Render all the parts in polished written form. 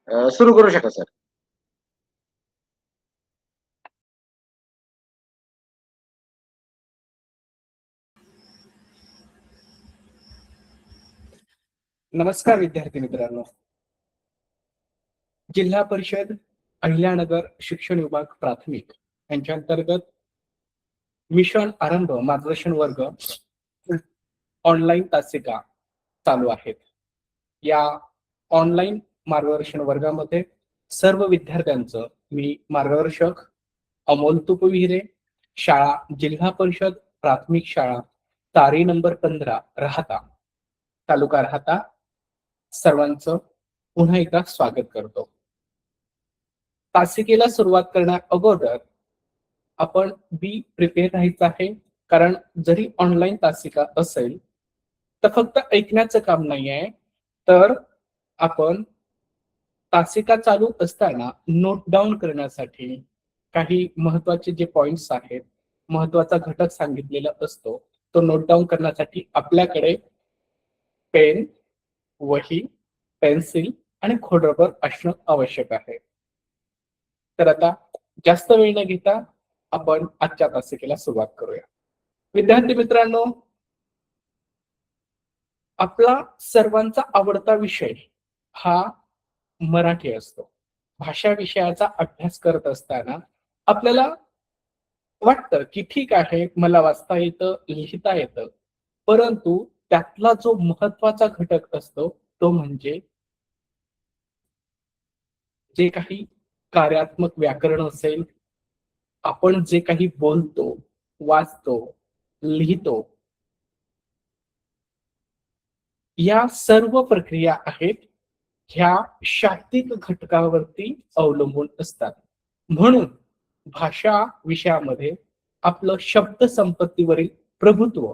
सुरू करू शका सर. नमस्कार विद्यार्थी मित्रांनो. जिल्हा परिषद अहिल्यानगर शिक्षण विभाग प्राथमिक यांच्या अंतर्गत मिशन आरंभ मार्गदर्शन वर्ग ऑनलाईन तासिका चालू आहेत. या ऑनलाईन मार्गदर्शन वर्गामध्ये सर्व विद्यार्थ्यांचं मी मार्गदर्शक अमोल तुपविहिरे, शाळा जिल्हा परिषद प्राथमिक शाळा तारी नंबर 15 राहता, तालुका राहता, सर्वांचं पुन्हा एकदा स्वागत करतो. तासिकेला सुरुवात करण्या अगोदर आपण बी प्रिपेअर राहायचं आहे, कारण जरी ऑनलाईन तासिका असेल तर फक्त ऐकण्याचं काम नाही आहे, तर आपण तासिका चालू असताना नोट डाऊन करण्यासाठी काही महत्वाचे जे पॉइंट्स आहेत, महत्वाचा घटक सांगितलेला असतो, तो नोट डाऊन करण्यासाठी आपल्याकडे पेन, वही, पेन्सिल आणि खोडरबर असणं आवश्यक आहे. तर आता जास्त वेळ न घेता आपण आजच्या तासिकेला सुरुवात करूया. विद्यार्थी मित्रांनो, आपला सर्वांचा आवडता विषय हा मराठी असतो. भाषा विषयाचा अभ्यास करत असताना आपल्याला वाटतं की ठीक आहे, मला वाचता येतं, लिहिता येतं, परंतु त्यातला जो महत्वाचा घटक असतो तो म्हणजे जे काही कार्यात्मक व्याकरण असेल, आपण जे काही बोलतो, वाचतो, लिहितो, या सर्व प्रक्रिया आहेत ह्या शाब्दिक घटकावरती अवलंबून असतात. म्हणून भाषा विषयामध्ये आपलं शब्द संपत्तीवरील प्रभुत्व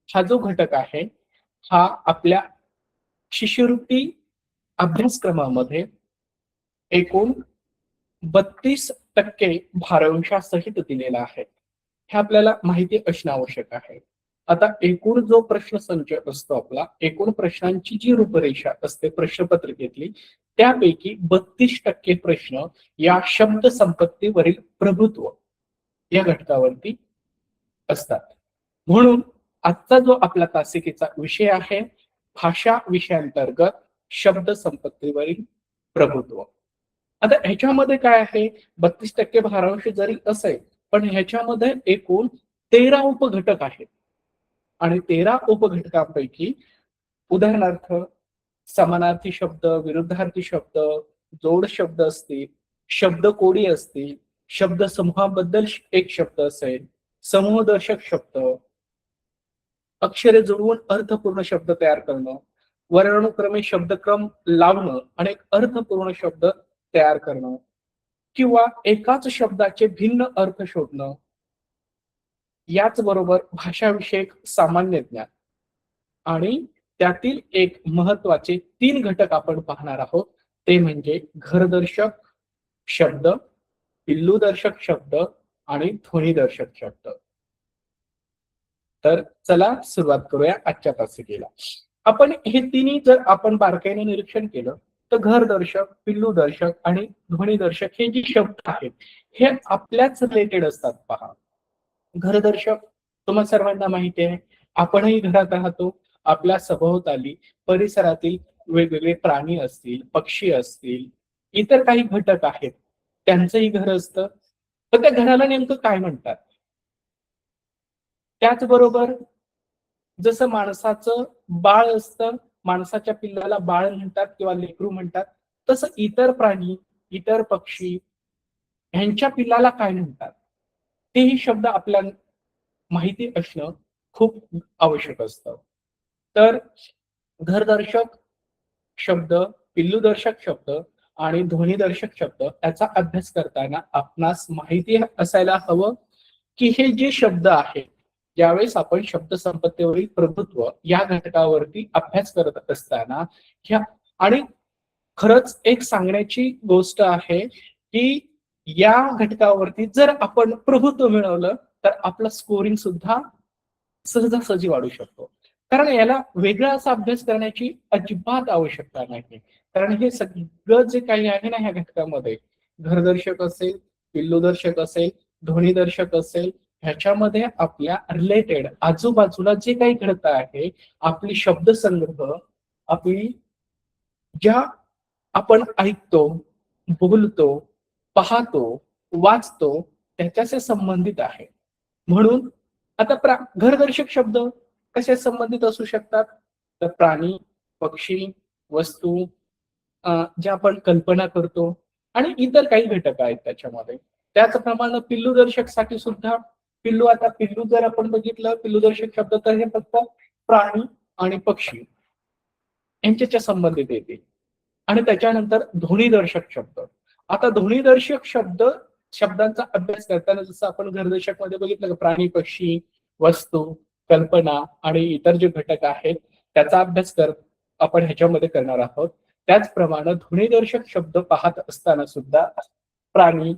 हा जो घटक आहे, हा आपल्या शिष्यवृत्ती अभ्यासक्रमामध्ये एकूण 32% भारांशासहित दिलेला आहे. हे आपल्याला माहिती असणं आवश्यक आहे. आता एकूण जो प्रश्न संच असतो आपला, एकूण प्रश्नांची जी रूपरेषा असते प्रश्नपत्रिकेतली, त्यापैकी 32% प्रश्न या शब्द संपत्तीवरील प्रभुत्व या घटकावरती असतात. म्हणून आजचा जो आपला तासिकेचा विषय आहे, भाषा विषयांतर्गत शब्द संपत्तीवरील प्रभुत्व. आता ह्याच्यामध्ये काय आहे, 32% भारांश जरी असेल, पण ह्याच्यामध्ये एकूण 13 उपघटक आहेत आणि 13 उपघटकांपैकी उदाहरणार्थ समानार्थी शब्द, विरुद्धार्थी शब्द, जोड शब्द असतील, शब्दकोडी असतील, शब्द समूहाबद्दल एक शब्द असेल, समूहदर्शक शब्द, अक्षरे जुळवून अर्थपूर्ण शब्द तयार करणं, वर्णानुक्रमे शब्दक्रम लावणं आणि एक अर्थपूर्ण शब्द तयार करणं, किंवा एकाच शब्दाचे भिन्न अर्थ शोधणं, याचबरोबर भाषाविषयक सामान्य ज्ञान आणि त्यातील एक महत्वाचे 3 घटक आपण पाहणार आहोत, ते म्हणजे घरदर्शक शब्द, पिल्लूदर्शक शब्द आणि ध्वनीदर्शक शब्द. तर चला सुरुवात करूया आजच्या तासिकेला. आपण हे तिन्ही जर आपण बारकाईने निरीक्षण केलं तर घरदर्शक, पिल्लूदर्शक आणि ध्वनीदर्शक हे जे शब्द आहेत हे आपल्याच रिलेटेड असतात. पहा, घरदर्शक तुम्हा सर्वांना माहिती आहे, आपणही घरात राहतो, आपल्या सभोवताली परिसरातील वेगवेगळे प्राणी असतील, पक्षी असतील, इतर काही घटक आहेत, त्यांचंही घर असतं. तर त्या घराला नेमकं काय म्हणतात? त्याचबरोबर जसं माणसाचं बाळ असतं, माणसाच्या पिल्लाला बाळ म्हणतात किंवा लेकरू म्हणतात, तसं इतर प्राणी, इतर पक्षी ह्यांच्या पिल्लाला काय म्हणतात, तेही शब्द आपल्या माहिती असणं खूप आवश्यक असतं. तर घरदर्शक शब्द, पिल्लूदर्शक शब्द आणि ध्वनीदर्शक शब्द याचा अभ्यास करताना आपणास माहिती असायला हवं की हे जे शब्द आहेत, ज्यावेळेस आपण शब्द संपत्तीवरील प्रभुत्व या घटकावरती अभ्यास करत असताना ह्या, आणि खरंच एक सांगण्याची गोष्ट आहे की या घटकावरती जर आपण प्रभुत्व मिळवलं तर आपलं स्कोरिंग सुद्धा सहजासहजी वाढू शकतो. कारण याला वेगळा असा अभ्यास करण्याची अजिबात आवश्यकता नाही. कारण हे सगळं जे काही आहे ना ह्या घटकामध्ये, घरदर्शक असेल, पिल्लूदर्शक असेल, ध्वनीदर्शक असेल, ह्याच्यामध्ये आपल्या रिलेटेड आजूबाजूला जे काही घडत आहे, आपली शब्दसंग्रह, आपली ज्या आपण ऐकतो, बोलतो, पाहतो, वाचतो, त्याच्याशी संबंधित आहे. म्हणून आता घरदर्शक शब्द कशा संबंधित असू शकतात? तर प्राणी, पक्षी, वस्तू, ज्या आपण कल्पना करतो आणि इतर काही घटक आहेत त्याच्यामध्ये. त्याचप्रमाणे पिल्लूदर्शकसाठी सुद्धा आता पिल्लू जर आपण बघितलं, पिल्लूदर्शक शब्द तर हे फक्त प्राणी आणि पक्षी यांच्याच्या संबंधित येते. आणि त्याच्यानंतर ध्वनीदर्शक शब्द. आता ध्वनीदर्शक शब्दांचा अभ्यास करताना जसं आपण घरदर्शक मध्ये बघितलं का प्राणी, पक्षी, वस्तू, कल्पना आणि इतर जे घटक आहेत त्याचा अभ्यास आपण ह्याच्यामध्ये करणार आहोत. त्याचप्रमाणे ध्वनीदर्शक शब्द पाहत असताना सुद्धा प्राणी,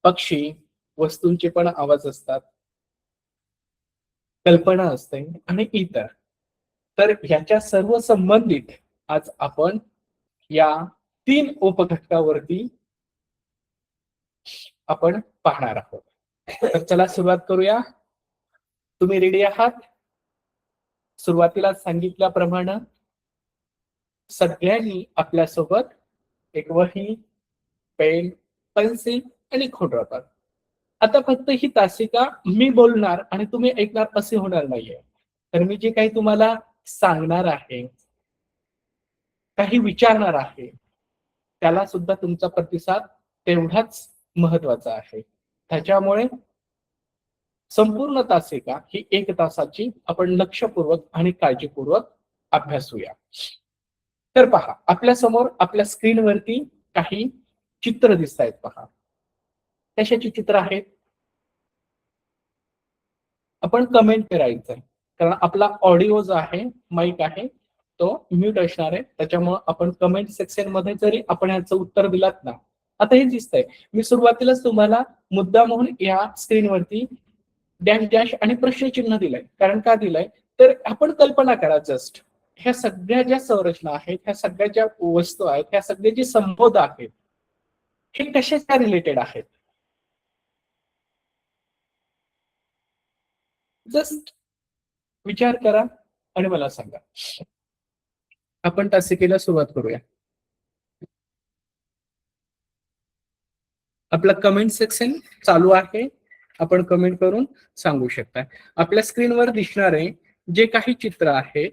पक्षी, वस्तूंचे पण आवाज असतात, कल्पना असते आणि इतर. तर ह्याच्या सर्व संबंधित आज आपण या 3 उपघटकावरती आपण पाहणार आहोत. तर चला सुरुवात करूया. तुम्ही रेडी आहात? सुरुवातीला सांगितल्याप्रमाणे सगळ्यांनी आपल्यासोबत एक वही, पेन, पेन्सिल आणि खोडरबर. आता फक्त ही तासिका मी बोलणार आणि तुम्ही ऐकणार असे होणार नाहीये. तर मी जे काही तुम्हाला सांगणार आहे, काही विचारणार आहे, त्याला सुद्धा तुमचा प्रतिसाद तेवढाच महत्वाचा आहे. त्याच्यामुळे संपूर्ण तासिका ही 1 तासाची आपण लक्षपूर्वक आणि काळजीपूर्वक अभ्यासूया. तर पहा, आपल्या समोर आपल्या स्क्रीनवरती काही चित्र दिसत आहेत. पहा, कशाची चित्र आहेत? आपण कमेंट करायचंय, कारण आपला ऑडिओ जो आहे, माईक आहे, तो म्यूट असणार आहे. त्याच्यामुळे आपण कमेंट सेक्शन मध्ये जरी आपण याचं उत्तर दिलात ना, आता हे दिसतंय, मी सुरुवातीलाच तुम्हाला मुद्दा म्हणून या स्क्रीनवरती डॅश डॅश आणि प्रश्नचिन्ह दिलंय. कारण का दिलंय? तर आपण कल्पना करा जस्ट, ह्या सगळ्या ज्या संरचना आहेत, ह्या सगळ्या ज्या वस्तू आहेत, ह्या सगळे जे संबोध आहेत, हे कशाच्या रिलेटेड आहेत? जस्ट विचार करा आणि मला सांगा. आपण तासिकेला सुरुवात करूया. आपलं कमेंट सेक्शन चालू आहे, आपण कमेंट करून सांगू शकता. आपल्या स्क्रीनवर दिसणारे जे काही चित्र आहे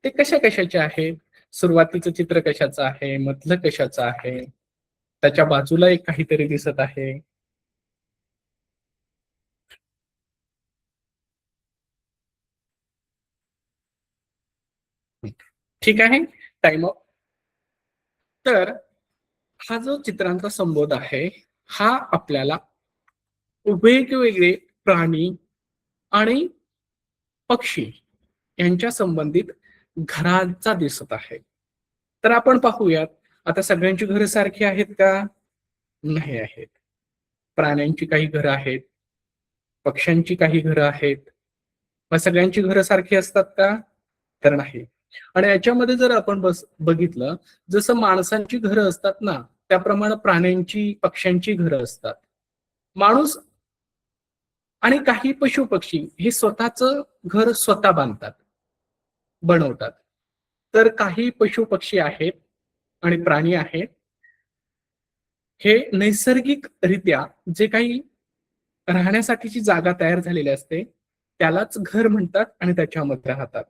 ते कशा कशाचे आहे? सुरुवातीचं चित्र कशाचं आहे, मधलं कशाचं आहे, त्याच्या बाजूला एक काहीतरी दिसत आहे. ठीक आहे, टाइम अप. तर हा जो चित्रांचा संबोध आहे, हा आपल्याला वेगवेगळे प्राणी आणि पक्षी यांच्या संबंधित घरांचा दिसत आहे. तर आपण पाहूयात, आता सगळ्यांची घरं सारखी आहेत का? नाही आहेत. प्राण्यांची काही घरं आहेत, पक्ष्यांची काही घरं आहेत. मग सगळ्यांची घरं सारखी असतात का? तर नाही. आणि याच्यामध्ये जर आपण बघितलं, जसं माणसांची घरं असतात ना, त्याप्रमाणे प्राण्यांची, पक्ष्यांची घरं असतात. माणूस आणि काही पशु पक्षी हे स्वतःच घर स्वतः बांधतात, बनवतात. तर काही पशु पक्षी आहेत आणि प्राणी आहेत, हे नैसर्गिकरित्या जे काही राहण्यासाठीची जागा तयार झालेली असते त्यालाच घर म्हणतात आणि त्याच्यामध्ये राहतात.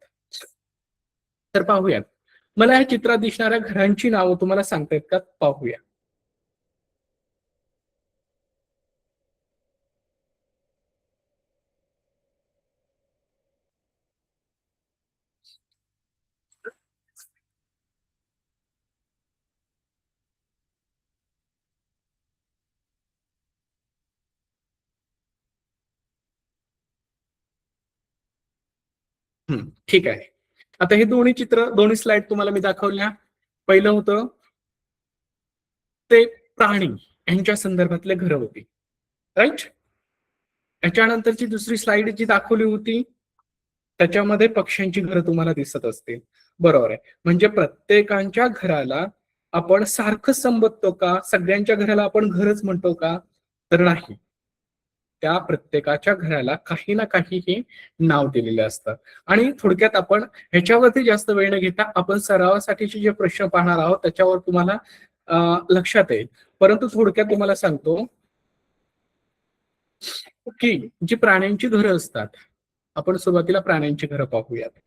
तर पाहूयात, मला या चित्रात दिसणाऱ्या घरांची नावं तुम्हाला सांगतायत का? पाहूया. ठीक आहे. आता हे दोन्ही चित्र, दोन्ही स्लाइड तुम्हाला मी दाखवल्या. पहिलं होतं ते प्राणी यांच्या संदर्भातले घर होती, राईट. याच्यानंतरची दुसरी स्लाइड जी दाखवली होती त्याच्यामध्ये पक्ष्यांची घरं तुम्हाला दिसत असतील. बरोबर आहे. म्हणजे प्रत्येकाच्या घराला आपण सारखंच संबोधतो का? सगळ्यांच्या घराला आपण घरच म्हणतो का? तर नाही. त्या प्रत्येकाच्या घराला काही ना काही हे नाव दिलेले असतं. आणि थोडक्यात आपण ह्याच्यावरती जास्त वेळ न घेता आपण सरावासाठीचे जे प्रश्न पाहणार आहोत त्याच्यावर तुम्हाला लक्षात येईल. परंतु थोडक्यात तुम्हाला सांगतो, की जी प्राण्यांची घरं असतात, आपण सुरुवातीला प्राण्यांची घरं पाहूयात.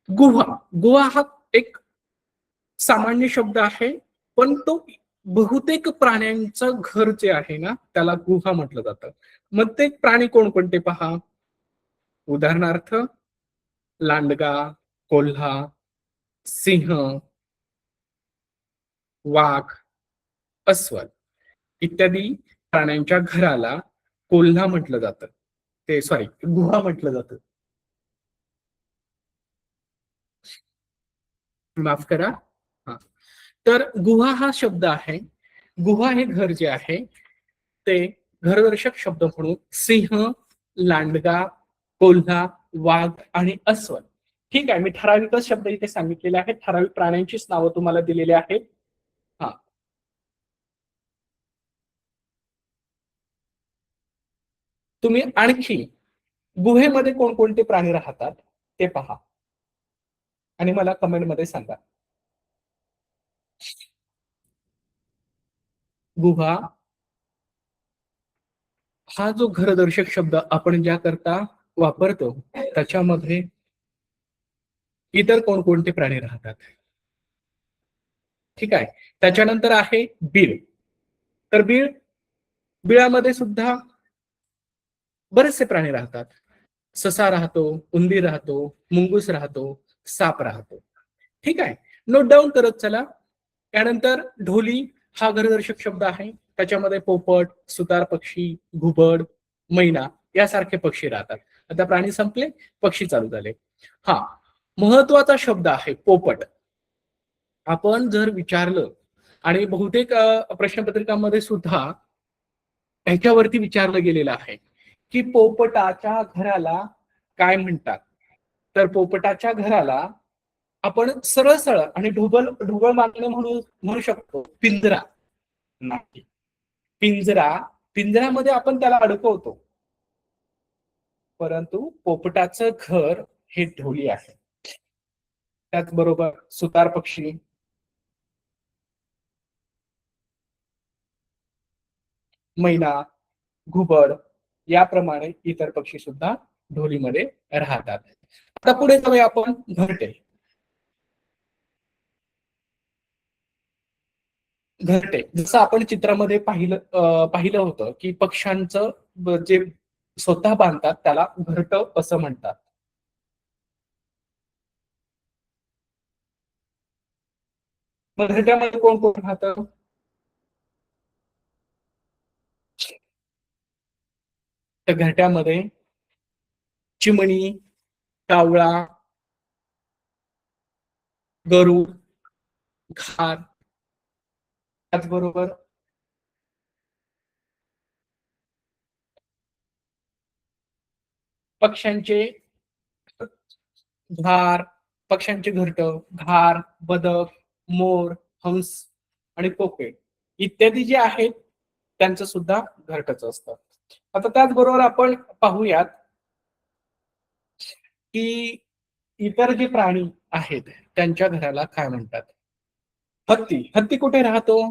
गुहा. गुहा हा एक सामान्य शब्द आहे, पण तो बहुतेक प्राण्यांचं घर जे आहे ना, त्याला गुहा म्हटलं जातं. मग ते प्राणी कोणकोणते पहा. उदाहरणार्थ लांडगा, कोल्हा, सिंह, वाघ, अस्वल इत्यादी प्राण्यांच्या घराला कोल्हा म्हटलं जातं. ते सॉरी गुहा म्हटलं जातं. माफ करा. हा. तर गुहा हा शब्द आहे. गुहा हे घर जे आहे ते घरदर्शक शब्द म्हणून सिंह, लांडगा, कोल्हा, वाघ आणि अस्वल. ठीक आहे, मी ठराविकच शब्द इथे सांगितलेले आहेत. ठराविक प्राण्यांचीच नावं तुम्हाला दिलेली आहेत. हा. तुम्ही आणखी गुहेमध्ये कोणकोणते प्राणी राहतात ते पहा आणि मला कमेंटमध्ये सांगा. गुहा हा जो घरदर्शक शब्द आपण ज्या करता वापरतो त्याच्यामध्ये इतर कोणकोणते प्राणी राहतात. ठीक आहे. त्याच्यानंतर आहे बीळ. तर बिळामध्ये सुद्धा बरेचसे प्राणी राहतात. ससा राहतो, उंदीर राहतो, मुंगूस राहतो, साप राहतो. ठीक आहे. नोट डाऊन करत चला. त्यानंतर ढोली हा घरदर्शक शब्द आहे. त्याच्यामध्ये पोपट, सुतार पक्षी, घुबड, मैना यासारखे पक्षी राहतात. आता प्राणी संपले, पक्षी चालू झाले. हा. महत्वाचा शब्द आहे पोपट. आपण जर विचारलं आणि बहुतेक प्रश्नपत्रिकांमध्ये सुद्धा ह्याच्यावरती विचारलं गेलेलं आहे, की पोपटाच्या घराला काय म्हणतात. तर पोपटाच्या घराला आपण सरळ सरळ आणि ढोबळ ढोबळ मारणे म्हणू शकतो पिंजरा. नाही. पिंजरा, पिंजऱ्यामध्ये आपण त्याला अडकवतो, परंतु पोपटाचं घर हे ढोली आहे. त्याचबरोबर सुतार पक्षी, मैना, घुबड याप्रमाणे इतर पक्षी सुद्धा ढोलीमध्ये राहतात. आता पुढे जाऊया आपण घरटे. घरटे जसं आपण चित्रामध्ये पाहिलं होतं, की पक्ष्यांचं जे स्वतः बांधतात त्याला घरट असं म्हणतात. मग घरट्यामध्ये कोण कोण राहतं. त्या घरट्यामध्ये चिमणी, कावळा, गरुड, घार, त्याचबरोबर पक्ष्यांचे घार, पक्ष्यांचे घरट, घार, बदक, मोर, हंस आणि कोकिळ इत्यादी जे आहेत त्यांचं सुद्धा घरटच असतं. आता त्याचबरोबर आपण पाहूयात, की इतर जे प्राणी आहेत त्यांच्या घराला काय म्हणतात. हत्ती. हत्ती कुठे राहतो.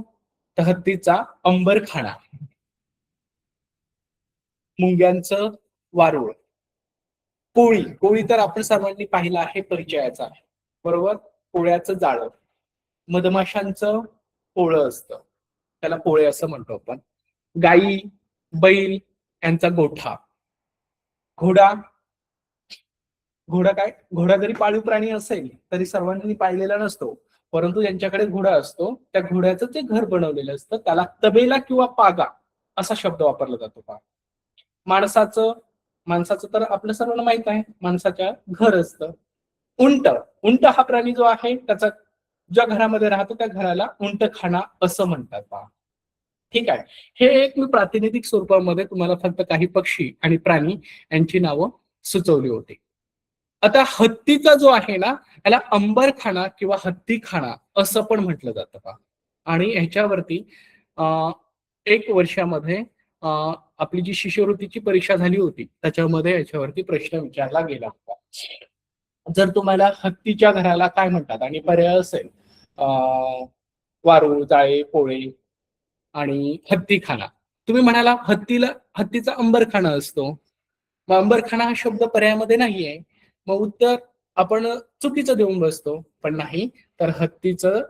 तर हत्तीचा अंबरखाना, मुंग्यांचं वारूळ, कोळी. कोळी तर आपण सर्वांनी पाहिलं आहे, परिचयाचा आहे. बरोबर. पोळ्याचं जाळं, मधमाशांचं पोळं असतं, त्याला पोळे असं म्हणतो आपण. गाई, बैल यांचा गोठा, घोडा. घोडा काय, घोडा जरी पाळीव प्राणी असेल तरी सर्वांनी पाहिलेला नसतो, परंतु ज्यांच्याकडे घोडा असतो त्या घोड्याचं जे घर बनवलेलं असतं त्याला तबेला किंवा पागा असा शब्द वापरला जातो. पहा. माणसाचं माणसाचं तर आपल्या सर्वांना माहित आहे, माणसाच्या घर असतं. उंट. उंट हा प्राणी जो आहे त्याचा ज्या घरामध्ये राहतो त्या घराला उंटखाना असं म्हणतात. पहा. ठीक आहे. हे एक मी प्रातिनिधिक स्वरूपामध्ये तुम्हाला फक्त काही पक्षी आणि प्राणी यांची नावं सुचवली होती. आता हत्तीचा जो आहे ना, याला अंबरखाना किंवा हत्तीखाना असं पण म्हटलं जातं पहा. आणि ह्याच्यावरती 1 वर्षामध्ये आपली जी शिष्यवृत्तीची परीक्षा झाली होती, त्याच्यामध्ये याच्यावरती प्रश्न विचारला गेला होता. जर तुम्हाला हत्तीच्या घराला काय म्हणतात आणि पर्याय असेल वारूळ, जाळे, पोळे आणि हत्तीखाना. तुम्ही म्हणाला हत्तीचा अंबरखाना असतो. मग अंबरखाना हा शब्द पर्यायामध्ये नाहीये. मग उत्तर आपण चुकीचं देऊन बसतो. पण नाही, तर हत्तीचं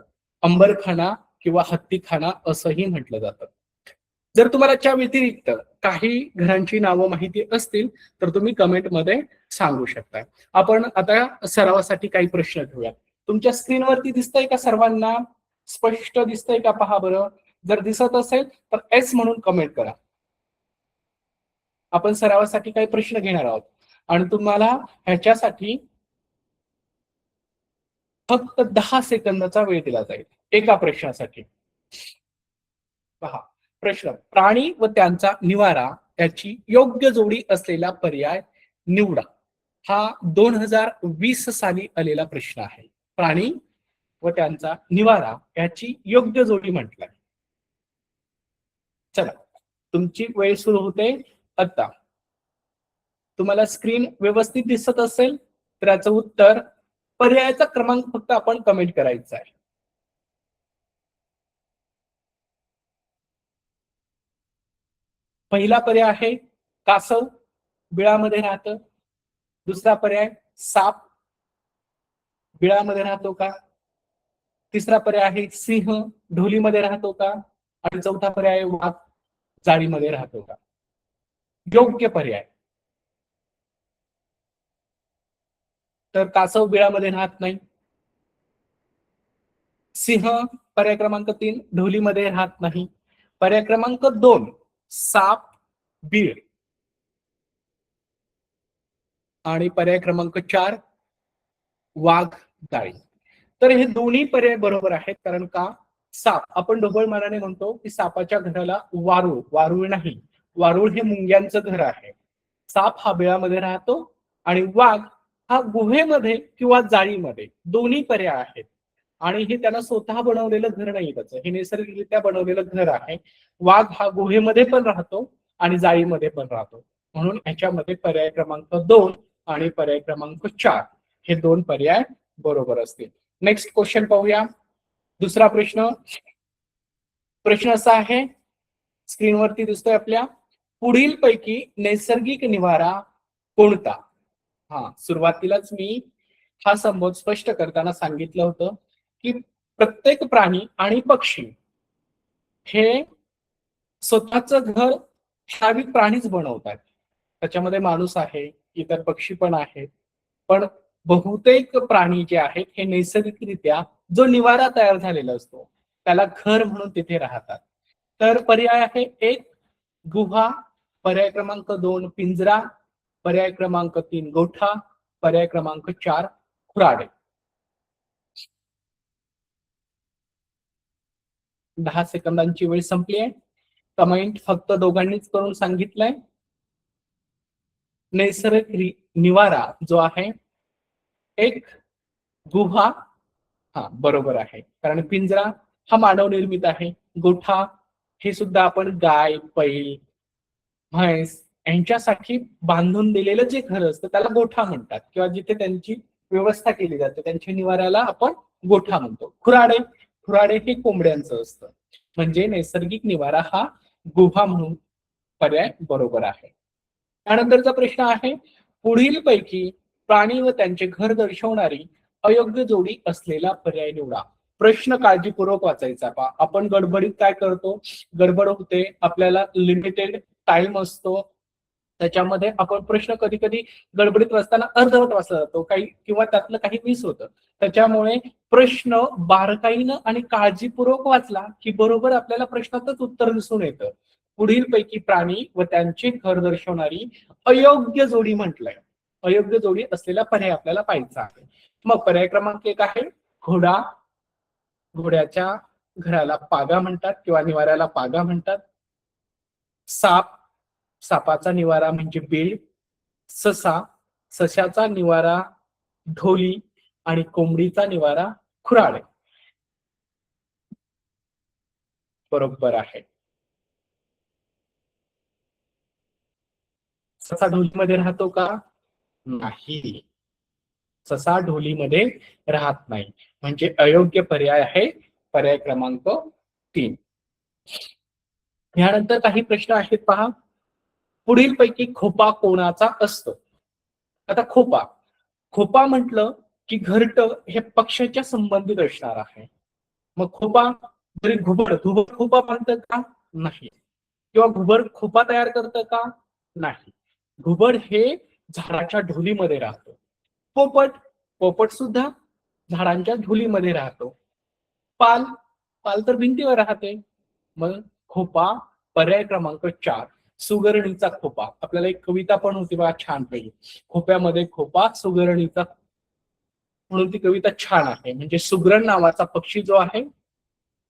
अंबरखाना किंवा हत्तीखाना असंही म्हटलं जातं. जर तुम्हाला त्या व्यतिरिक्त काही घरांची नावं माहिती असतील, तर तुम्ही कमेंटमध्ये सांगू शकता. आपण आता सरावासाठी काही प्रश्न घेऊया. तुमच्या स्क्रीनवरती दिसतंय का सर्वांना? स्पष्ट दिसतंय का पहा बरं. जर दिसत असेल तर एस म्हणून कमेंट करा. आपण सरावासाठी काही प्रश्न घेणार आहोत आणि तुम्हाला ह्याच्यासाठी फक्त 10 सेकंदाचा वेळ दिला जाईल एका प्रश्नासाठी. पहा प्रश्न, प्राणी व त्यांचा निवारा याची योग्य जोडी असलेला पर्याय निवडा. हा 2020 साली आलेला प्रश्न आहे. प्राणी व त्यांचा निवारा याची योग्य जोडी म्हटलंय. चला, तुमची वेळ सुरू होते आता. तुम्हाला स्क्रीन व्यवस्थित दिसत असेल तर याचं उत्तर, पर्यायाचा क्रमांक फक्त आपण कमेंट करायचा आहे. पहिला पर्याय आहे कासव, बिळामध्ये राहतं. दुसरा पर्याय साप, बिळामध्ये राहतो का? तिसरा पर्याय आहे सिंह, ढोलीमध्ये राहतो का? आणि चौथा पर्याय वाघ, जाळीमध्ये राहतो का? योग्य पर्याय तर कासव बिळामध्ये राहत नाही. सिंह पर्याय क्रमांक 3 ढोलीमध्ये राहत नाही. पर्याय क्रमांक 2 साप, बीळ. आणि पर्याय क्रमांक 4 वाघ, जाळी. तर हे दोन्ही पर्याय बरोबर आहेत. कारण का? साप, आपण ढोबळमानाने म्हणतो की सापाच्या घराला वारूळ, वारूळ नाही, वारूळ हे मुंग्यांचं घर आहे. साप हा बिळामध्ये राहतो आणि वाघ हा गुहेमध्ये किंवा जाळीमध्ये, दोन्ही पर्याय आहेत. आणि हे त्यानं स्वतः बनवलेलं घर नाही, त्याचं हे नैसर्गिकरित्या बनवलेलं घर आहे. वाघ हा गुहेमध्ये पण राहतो आणि जाळीमध्ये पण राहतो. म्हणून ह्याच्यामध्ये पर्याय क्रमांक 2 आणि पर्याय क्रमांक 4 हे 2 पर्याय बरोबर असतील. नेक्स्ट क्वेश्चन पाहूया. दुसरा प्रश्न. प्रश्न असा आहे, स्क्रीनवरती दिसतोय आपल्या, पुढील पैकी नैसर्गिक निवारा कोणता? सुरुवातीलाच मी हा संबोध स्पष्ट करताना सांगितलं होतं की प्रत्येक प्राणी आणि पक्षी हे स्वतःचं घर ठराविक प्राणीच बनवतात. त्याच्यामध्ये माणूस आहे, इतर पक्षी पण आहेत, पण बहुतेक प्राणी जे आहेत हे नैसर्गिकरित्या जो निवारा तयार झालेला असतो त्याला घर म्हणून तिथे राहतात. तर पर्याय आहे 1 गुहा, पर्याय क्रमांक 2 पिंजरा, पर्याय क्रमांक 3 गोठा, पर्याय क्रमांक 4 खुराडे. 10 सेकंदांची वेळ संपली आहे. कमेंट फक्त दोघांनीच करून सांगितलंय. नैसर्गिक निवारा जो आहे 1 गुहा, बरोबर आहे, कारण पिंजरा हा मानव निर्मित आहे. गोठा हे सुद्धा आपण गाय, बैल, म्हैस यांच्यासाठी बांधून दिलेलं जे घर असतं त्याला गोठा म्हणतात, किंवा जिथे त्यांची व्यवस्था केली जाते त्यांच्या निवाऱ्याला आपण गोठा म्हणतो. खुराडे, खुराडे हे कोंबड्यांचं असतं. म्हणजे नैसर्गिक निवारा हा गुहा म्हणून पर्याय बरोबर आहे. त्यानंतरचा प्रश्न आहे, पुढील पैकी प्राणी व त्यांचे घर दर्शवणारी अयोग्य जोडी असलेला पर्याय निवडा. प्रश्न काळजीपूर्वक वाचायचा पहा. आपण गडबडीत काय करतो, गडबड होते, आपल्याला लिमिटेड टाइम असतो, त्याच्यामध्ये आपण प्रश्न कधी कधी गडबडीत वाचताना अर्धवट वाचला जातो काही, किंवा त्यातलं काही मिस होतं. त्याच्यामुळे प्रश्न बारकाईनं आणि काळजीपूर्वक वाचला की बरोबर आपल्याला प्रश्नातच उत्तर दिसून येतं. पुढील पैकी प्राणी व त्यांचे घर दर्शवणारी अयोग्य जोडी म्हटलंय. अयोग्य जोडी असलेला पर्याय आपल्याला पाहायचा आहे. मग पर्याय क्रमांक 1 आहे घोडा, घोड्याच्या घराला पागा म्हणतात किंवा निवाऱ्याला पागा म्हणतात. साप, सापाचा निवारा म्हणजे बीळ. ससा, सशाचा निवारा ढोली आणि कोंबडीचा निवारा खुराडे. बरोबर आहे. ससा ढोलीमध्ये राहतो का? नाही. ससा ढोलीमध्ये राहत नाही. म्हणजे अयोग्य पर्याय आहे पर्याय क्रमांक 3. यानंतर काही प्रश्न आहेत पहा. पुढीलपैकी खोपा कोणाचा असतो? आता खोपा खोपा म्हटलं की घरटं हे पक्षाच्या संबंधित असणार आहे. मग खोपा जरी घुबड खोपा बांधतं का? नाही. किंवा घुबड खोपा तयार करतं का? नाही. घुबड हे झाडाच्या ढोलीमध्ये राहतो. पोपट पोपट सुद्धा झाडांच्या ढोलीमध्ये राहतो. पाल पाल तर भिंतीवर राहते. मग खोपा पर्याय क्रमांक 4 सुगरणीचा खोपा. आपल्याला एक कविता पण होती बघा छान पैकी, खोप्यामध्ये खोपा सुगरणीचा, म्हणून ती कविता छान आहे. म्हणजे सुगरण नावाचा पक्षी जो आहे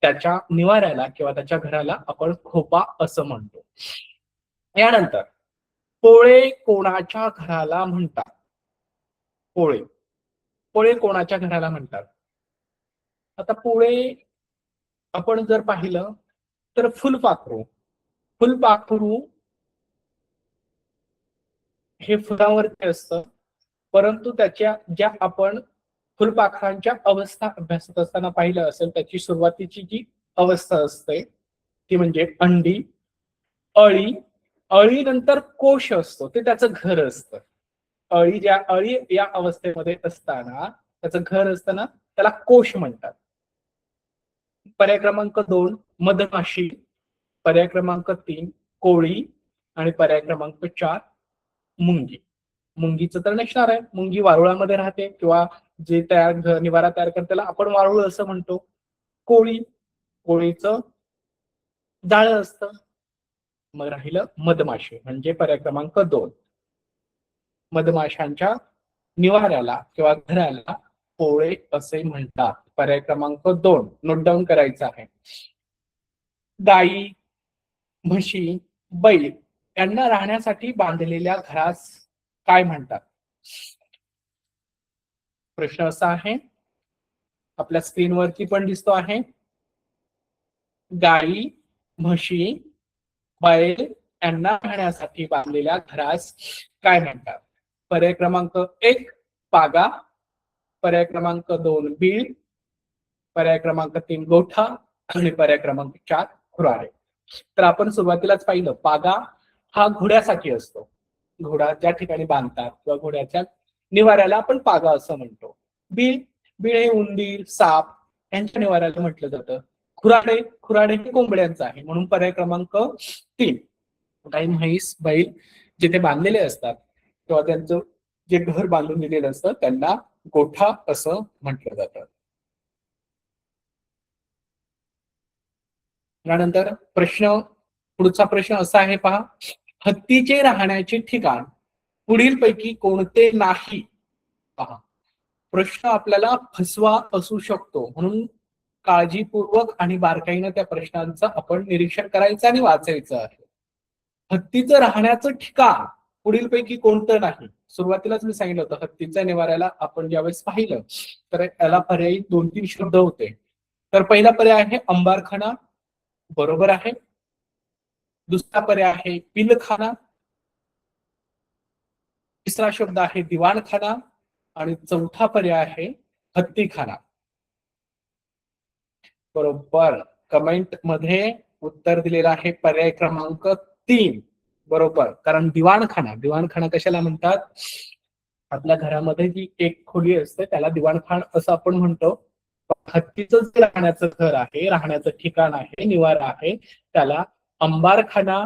त्याच्या निवाऱ्याला किंवा त्याच्या घराला आपण खोपा असं म्हणतो. यानंतर पोळे कोणाच्या घराला म्हणतात? पोळे पोळे कोणाच्या घराला म्हणतात? आता पोळे आपण जर पाहिलं तर फुलपाखरू हे फुलावरती असतं, परंतु त्याच्या ज्या आपण फुलपाखरांच्या अवस्था अभ्यासत असताना पाहिलं असेल, त्याची सुरुवातीची जी अवस्था असते ती म्हणजे अंडी, अळी, अळी नंतर कोश असतो, ते त्याचं घर असतं. अळी या अवस्थेमध्ये असताना त्याचं घर असताना त्याला कोश म्हणतात. पर्याय क्रमांक 2 मधमाशी, पर्याय क्रमांक 3 कोळी आणि पर्याय क्रमांक 4 मुंगी. मुंगीचं तर नसणार आहे, मुंगी वारुळामध्ये राहते किंवा जे निवारा तयार करते त्याला आपण वारुळ असं म्हणतो. कोळीचं जाळं असतं. मग राहिलं मधमाशी म्हणजे पर्याय क्रमांक 2. मधमाशांच्या निवाऱ्याला किंवा घराला पोळे असे म्हणतात. पर्याय क्रमांक 2 नोट डाऊन करायचा आहे. गाई, म्हशी, बैल यांना राहण्यासाठी बांधलेल्या घरास काय म्हणतात? प्रश्न असा आहे, आपल्या स्क्रीनवरती पण दिसतो आहे. गाई, म्हशी, बैल यांना राहण्यासाठी बांधलेल्या घरास काय म्हणतात? पर्याय क्रमांक 1 पागा, पर्याय क्रमांक 2 बीळ, पर्याय क्रमांक 3 गोठा आणि पर्याय क्रमांक 4 खुराडे. तर आपण सुरुवातीलाच पाहिलं, पागा हा घोड्यासाठी असतो. घोडा ज्या ठिकाणी बांधतात किंवा घोड्याच्या निवाऱ्याला आपण पागा असं म्हणतो. बीळ बीळ हे उंदीर, साप यांच्या निवाऱ्याला म्हटलं जातं. खुराडे हे कोंबड्यांचं आहे, म्हणून पर्याय क्रमांक 3. काही म्हैस, बैल जिथे बांधलेले असतात किंवा त्यांचं जे घर बांधून दिलेलं असतं त्यांना गोठा असं म्हटलं जातं. त्यानंतर पुढचा प्रश्न असा आहे पहा, हत्तीचे राहण्याचे ठिकाण पुढीलपैकी कोणते नाही? पहा, प्रश्न आपल्याला फसवा असू शकतो, म्हणून काळजीपूर्वक आणि बारकाईनं त्या प्रश्नांचं आपण निरीक्षण करायचं आणि वाचायचं आहे. हत्तीचं राहण्याचं ठिकाण पुढीलपैकी कोणतं नाही? सुरुवातीलाच मी सांगितलं होतं, हत्तीच्या निवाऱ्याला आपण ज्यावेळेस पाहिलं तर याला पर्यायी 2-3 शब्द होते. तर पहिला पर्याय आहे अंबारखाना, बरोबर आहे. दुसरा पर्याय आहे पिलखाना, तिसरा शब्द आहे दिवाणखाना आणि चौथा पर्याय आहे हत्तीखाना. बरोबर, कमेंट मध्ये उत्तर दिलेलं आहे पर्याय क्रमांक 3 बरोबर. कारण दिवाणखाना कशाला म्हणतात? आपल्या घरामध्ये जी एक खोली असते त्याला दिवाणखान असं आपण म्हणतो. हत्तीचं जे राहण्याचं घर आहे, राहण्याचं ठिकाण आहे, निवारा आहे, त्याला अंबारखाना,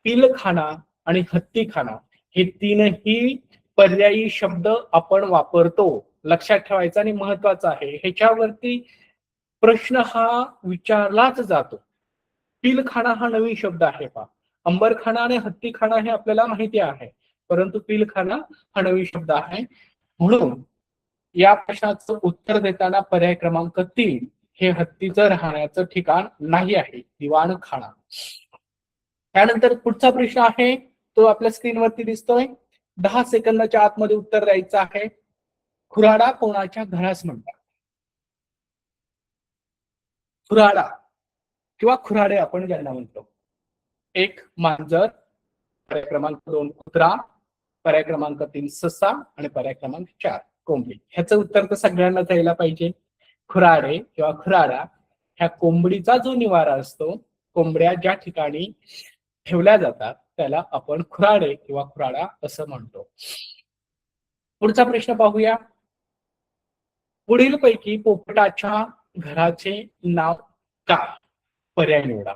पिलखाना आणि हत्तीखाना हे तीनही पर्यायी शब्द आपण वापरतो. लक्षात ठेवायचं आणि महत्वाचं आहे, ह्याच्यावरती प्रश्न हा विचारलाच जातो. पिलखाना हा नवीन शब्द आहे पहा. अंबरखाना आणि हत्तीखाना हे आपल्याला माहिती आहे, परंतु पिलखाना हा नवीन शब्द आहे. म्हणून या प्रश्नाचं उत्तर देताना पर्याय क्रमांक 3 हे हत्तीचं राहण्याचं ठिकाण नाही आहे, दिवाणखाना. त्यानंतर पुढचा प्रश्न आहे, तो आपल्या स्क्रीनवरती दिसतोय. 10 सेकंदाच्या आतमध्ये उत्तर द्यायचं आहे. खुराडा कोणाच्या घरास म्हणतात? खुराडा किंवा खुराडे आपण ज्यांना म्हणतो. एक मांजर, पर्याय क्रमांक 2 कुत्रा, पर्याय क्रमांक 3 ससा आणि पर्याय क्रमांक 4 कोंबडी. ह्याचं उत्तर तर सगळ्यांना द्यायला पाहिजे. खुराडे किंवा खुराडा ह्या कोंबडीचा जो निवारा असतो, कोंबड्या ज्या ठिकाणी ठेवल्या जातात त्याला आपण खुराडे किंवा खुराडा असं म्हणतो. पुढचा प्रश्न पाहूया. पुढीलपैकी पोपटाच्या घराचे नाव काय? पर्याय निवडा.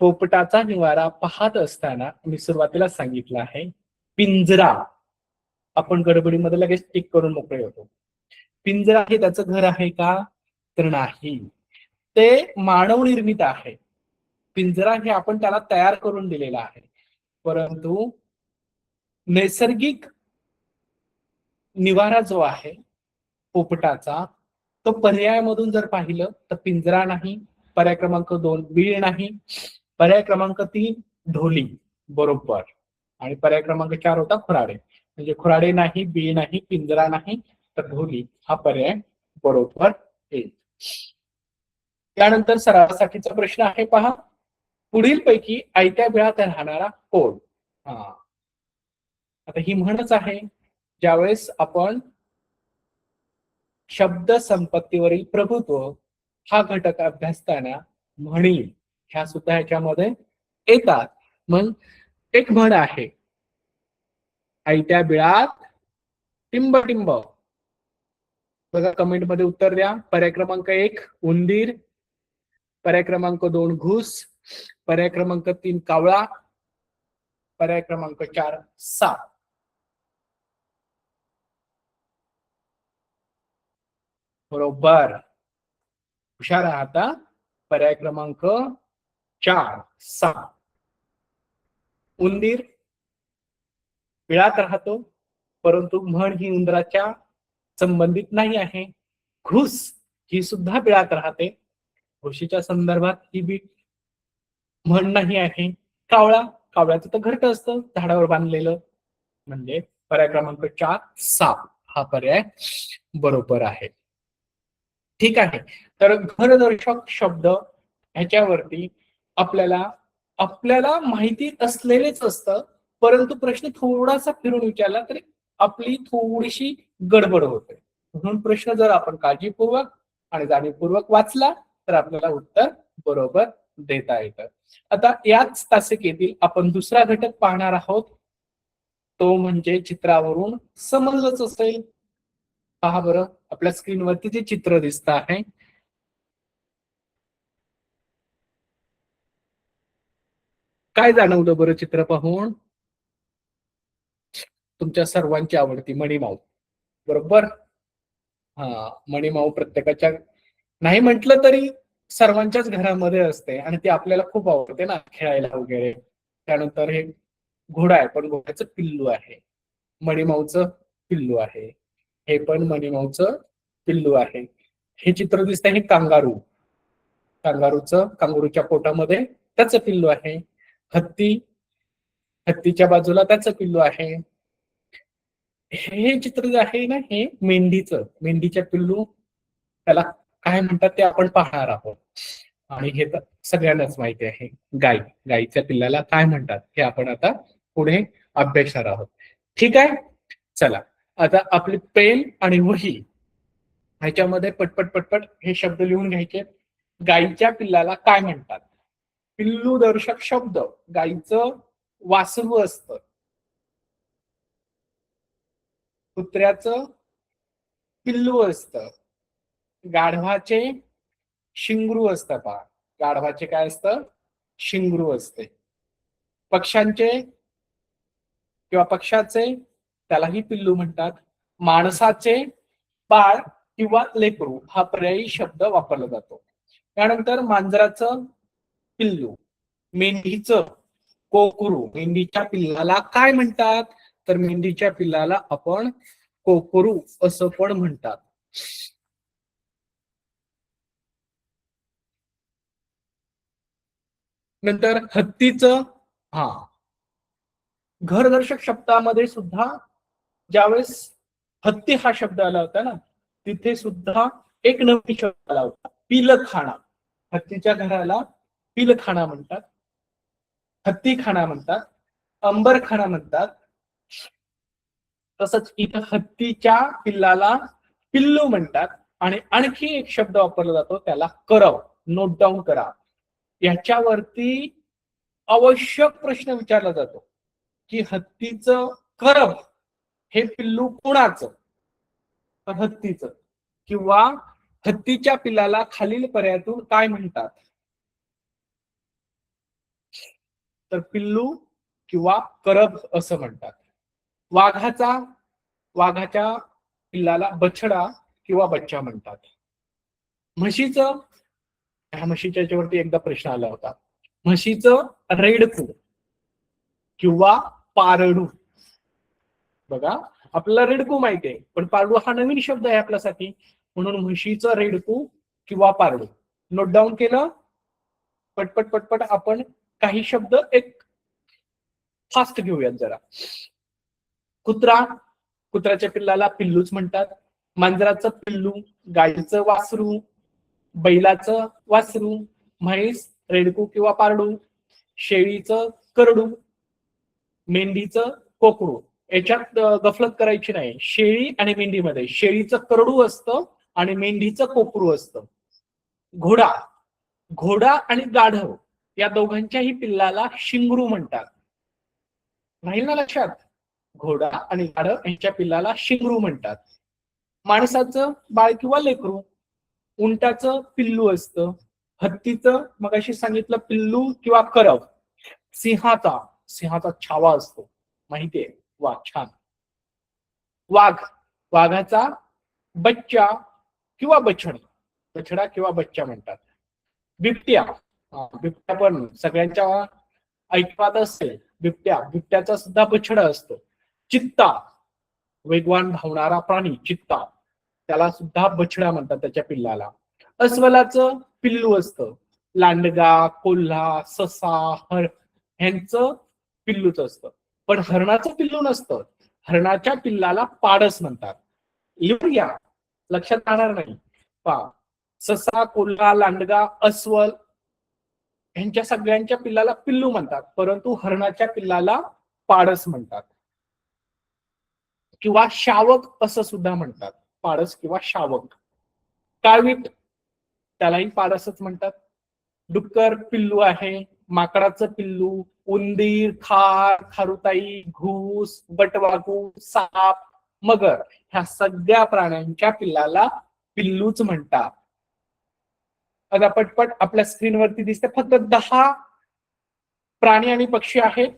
पोपटाचा निवारा पाहत असताना मी सुरुवातीला सांगितलं आहे पिंजरा. आपण गडबडीमध्ये लगेच टिक करून मोकळे होतो. पिंजरा हे त्याचं घर आहे का? तर नाही, ते मानव निर्मित आहे. पिंजरा हे आपण त्याला तयार करून दिलेला आहे, परंतु नैसर्गिक निवारा जो आहे पोपटाचा, तो पर्यायामधून जर पाहिलं तर पिंजरा नाही, पर्याय क्रमांक 2 बीळ नाही, पर्याय क्रमांक 3 ढोली बरोबर, आणि पर्याय क्रमांक 4 होता खुराडे. म्हणजे खुराडे नाही, बीळ नाही, पिंजरा नाही, तर ढोली हा पर्याय बरोबर येईल. त्यानंतर सरावासाठीचा प्रश्न आहे पहा. पुढीलपैकी आयत्या बिळात राहणारा कोण? हा, आता ही म्हणच आहे, ज्यावेळेस आपण शब्द संपत्तीवरील प्रभुत्व हा घटक अभ्यासताना म्हणी ह्या सुद्धा ह्याच्यामध्ये येतात. मग एक म्हण आहे, आयत्या बिळात टिंब टिंब. बघा कमेंट मध्ये उत्तर द्या. पर्याय क्रमांक 1 उंदीर, पर्याय क्रमांक 2 घुस, पर्याय क्रमांक 3 कावळा, पर्याय क्रमांक 4 साप. बरोबर, हुशार आहात. पर्याय क्रमांक 4 साप. उंदीर बिळात राहतो, परंतु म्हण ही उंदराच्या संबंधित नाही आहे. घुस ही सुद्धा बिळात राहते, घुशीच्या संदर्भात ही बी म्हण नाही आहे. कावळा, कावळ्याचं तर घरट असतं झाडावर बांधलेलं. म्हणजे पर्याय क्रमांक 4 साप हा पर्याय बरोबर आहे. ठीक आहे, तर घरदर्शक शब्द ह्याच्यावरती आपल्याला आपल्याला माहिती असलेलेच असतं, परंतु प्रश्न थोडासा फिरून विचारला तरी आपली थोडीशी गडबड होते. म्हणून प्रश्न जर आपण काळजीपूर्वक आणि जाणीवपूर्वक वाचला तर आपल्याला उत्तर बरोबर देता येतं. आता याच तासिकेतील आपण दुसरा घटक पाहणार आहोत, तो म्हणजे चित्रावरून समजलंच असेल. पहा बरं, आपल्या स्क्रीनवरती जे चित्र दिसत आहे, काय जाणवलं बरं चित्र पाहून? तुमच्या सर्वांची आवडती मणिमाऊ बरोबर. हा, मणिमाऊ प्रत्येकाच्या नाही म्हटलं तरी सर्वांच्याच घरामध्ये असते आणि ती आपल्याला खूप आवडते ना खेळायला वगैरे. त्यानंतर हे घोडा आहे, पण घोड्याचं पिल्लू आहे. मणिमाऊचं पिल्लू आहे, हे पण मणिमाऊचं पिल्लू आहे. हे चित्र दिसतंय हे कांगारू, कांगारूच्या पोटामध्ये त्याचं पिल्लू आहे. हत्ती, हत्तीच्या बाजूला त्याचं पिल्लू आहे. हे चित्र जे आहे ना हे मेंढीचं, मेंढीच्या पिल्लू त्याला काय म्हणतात ते आपण पाहणार आहोत. आणि हे तर सगळ्यांनाच माहिती आहे, गाय, गायीच्या पिल्लाला काय म्हणतात हे आपण आता पुढे अभ्यासणार आहोत. ठीक आहे, चला आता आपली पेन आणि वही ह्याच्यामध्ये पटपट पटपट हे शब्द लिहून घ्यायचे. गायीच्या पिल्लाला काय म्हणतात? पिल्लू दर्शक शब्द, गायीचं वासरू असतं, कुत्र्याचं पिल्लू असतं, गाढवाचे शिंगरू असतं. पहा, गाढवाचे काय असतं? शिंगरू असते. पक्ष्यांचे किंवा पक्षाचे त्यालाही पिल्लू म्हणतात. माणसाचे बाळ किंवा लेकरू हा पर्यायी शब्द वापरला जातो. त्यानंतर मांजराचं पिल्लू, मेंढीचं कोकरू. मेंढीच्या पिल्लाला काय म्हणतात? तर मेंढीच्या पिल्लाला आपण कोकरू असं पण म्हणतात. नंतर हत्तीचं, हा, घरदर्शक शब्दामध्ये सुद्धा ज्यावेळेस हत्ती हा शब्द आला होता ना, तिथे सुद्धा एक नवीन शब्द आला होता, पिलखाणा. हत्तीच्या घराला पिलखाणा म्हणतात, हत्तीखाना म्हणतात, अंबरखाना म्हणतात. तसंच इथं हत्तीच्या पिल्लाला पिल्लू म्हणतात. आणि आणखी एक शब्द वापरला जातो, त्याला करव. नोट डाऊन करा. याच्यावरती आवश्यक प्रश्न विचारला जातो की हत्तीचं करव हे पिल्लू कोणाचं? तर हत्तीचं. किंवा हत्तीच्या पिल्लाला खालील पर्यायातून काय म्हणतात? तर पिल्लू किंवा करब असं म्हणतात. वाघाच्या पिल्लाला बछडा किंवा बच्चा म्हणतात. म्हशीचं, ह्या म्हशीच्या याच्यावरती एकदा प्रश्न आला होता, म्हशीचं रेडकू किंवा पारडू. बघा, आपल्याला रेडकू माहिती आहे, पण पारडू हा नवीन शब्द आहे आपल्यासाठी, म्हणून म्हशीचं रेडकू किंवा पारडू. नोट डाऊन केलं? पटपट पटपट आपण काही शब्द एक फास्ट घेऊयात जरा. कुत्र्याच्या पिल्लाला पिल्लूच म्हणतात. मांजराचं पिल्लू, गाईचं वासरू, बैलाचं वासरू, म्हैस रेडकू किंवा पारडू, शेळीचं करडू, मेंढीचं कोकरू. याच्यात गफलत करायची नाही. शेळी आणि मेंढीमध्ये शेळीचं करडू असतं आणि मेंढीचं कोकरू असतं. घोडा आणि गाढव या दोघांच्याही पिल्लाला शिंगरू म्हणतात. राहील ना लक्षात? घोडा आणि गाढव यांच्या पिल्लाला शिंगरू म्हणतात. माणसाचं बाळ किंवा लेकरू, उंटाचं पिल्लू असतं. हत्तीचं मगाशी सांगितलं पिल्लू किंवा करव. सिंहाचा छावा असतो, माहितीये? वा, छान. वाघाचा बच्चा किंवा बछडा किंवा बच्चा म्हणतात. बिबट्या पण सगळ्यांच्या ऐकवात असेल. बिबट्याचा सुद्धा बछडा असतो. चित्ता, वेगवान धावणारा प्राणी चित्ता, त्याला सुद्धा बछडा म्हणतात त्याच्या पिल्लाला. अस्वलाचं पिल्लू असतं. लांडगा, कोल्हा, ससा, ह्यांचं पिल्लूच असतं. पण हरणाचं पिल्लू नसतं. हरणाच्या पिल्लाला पाडस म्हणतात. लिहून घ्या, लक्षात राहणार नाही. ससा, कोल्हा, लांडगा, अस्वल ह्यांच्या सगळ्यांच्या पिल्लाला पिल्लू म्हणतात, परंतु हरणाच्या पिल्लाला पाडस म्हणतात. किंवा शावक असं सुद्धा म्हणतात. पाडस किंवा शावक. काळवीट, त्यालाही पाडसच म्हणतात. डुक्कर पिल्लू आहे. माकडाचं पिल्लू, उंदीर, खारुताई, घूस, बटवागू, साप, मगर ह्या सगळ्या प्राण्यांच्या पिल्लाला पिल्लूच म्हणतात. आता पटपट आपल्या स्क्रीनवरती दिसते फक्त 10 प्राणी आणि पक्षी आहेत.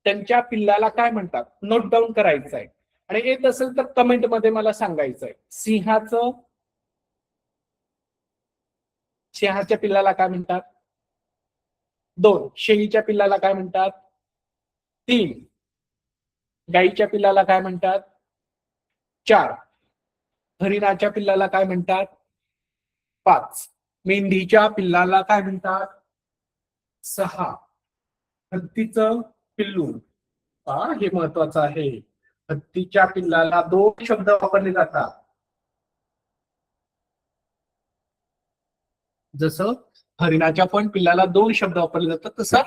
त्यांच्या पिल्लाला काय म्हणतात? नोट डाऊन करायचं आहे आणि येत असेल तर कमेंट मध्ये मला सांगायचंय. सिंहाच्या पिल्लाला काय म्हणतात? 2. शेळीच्या पिल्लाला काय म्हणतात? 3. गाईच्या पिल्लाला काय म्हणतात? 4. हरिणाच्या पिल्लाला काय म्हणतात? 5. मेंढीच्या पिल्लाला काय म्हणतात? 6. हत्तीचं पिल्लू, हे महत्वाचं आहे. हत्तीच्या पिल्लाला 2 शब्द वापरले जातात. जसं हरिणाच्या पण पिल्लाला 2 शब्द वापरले जातात, तसं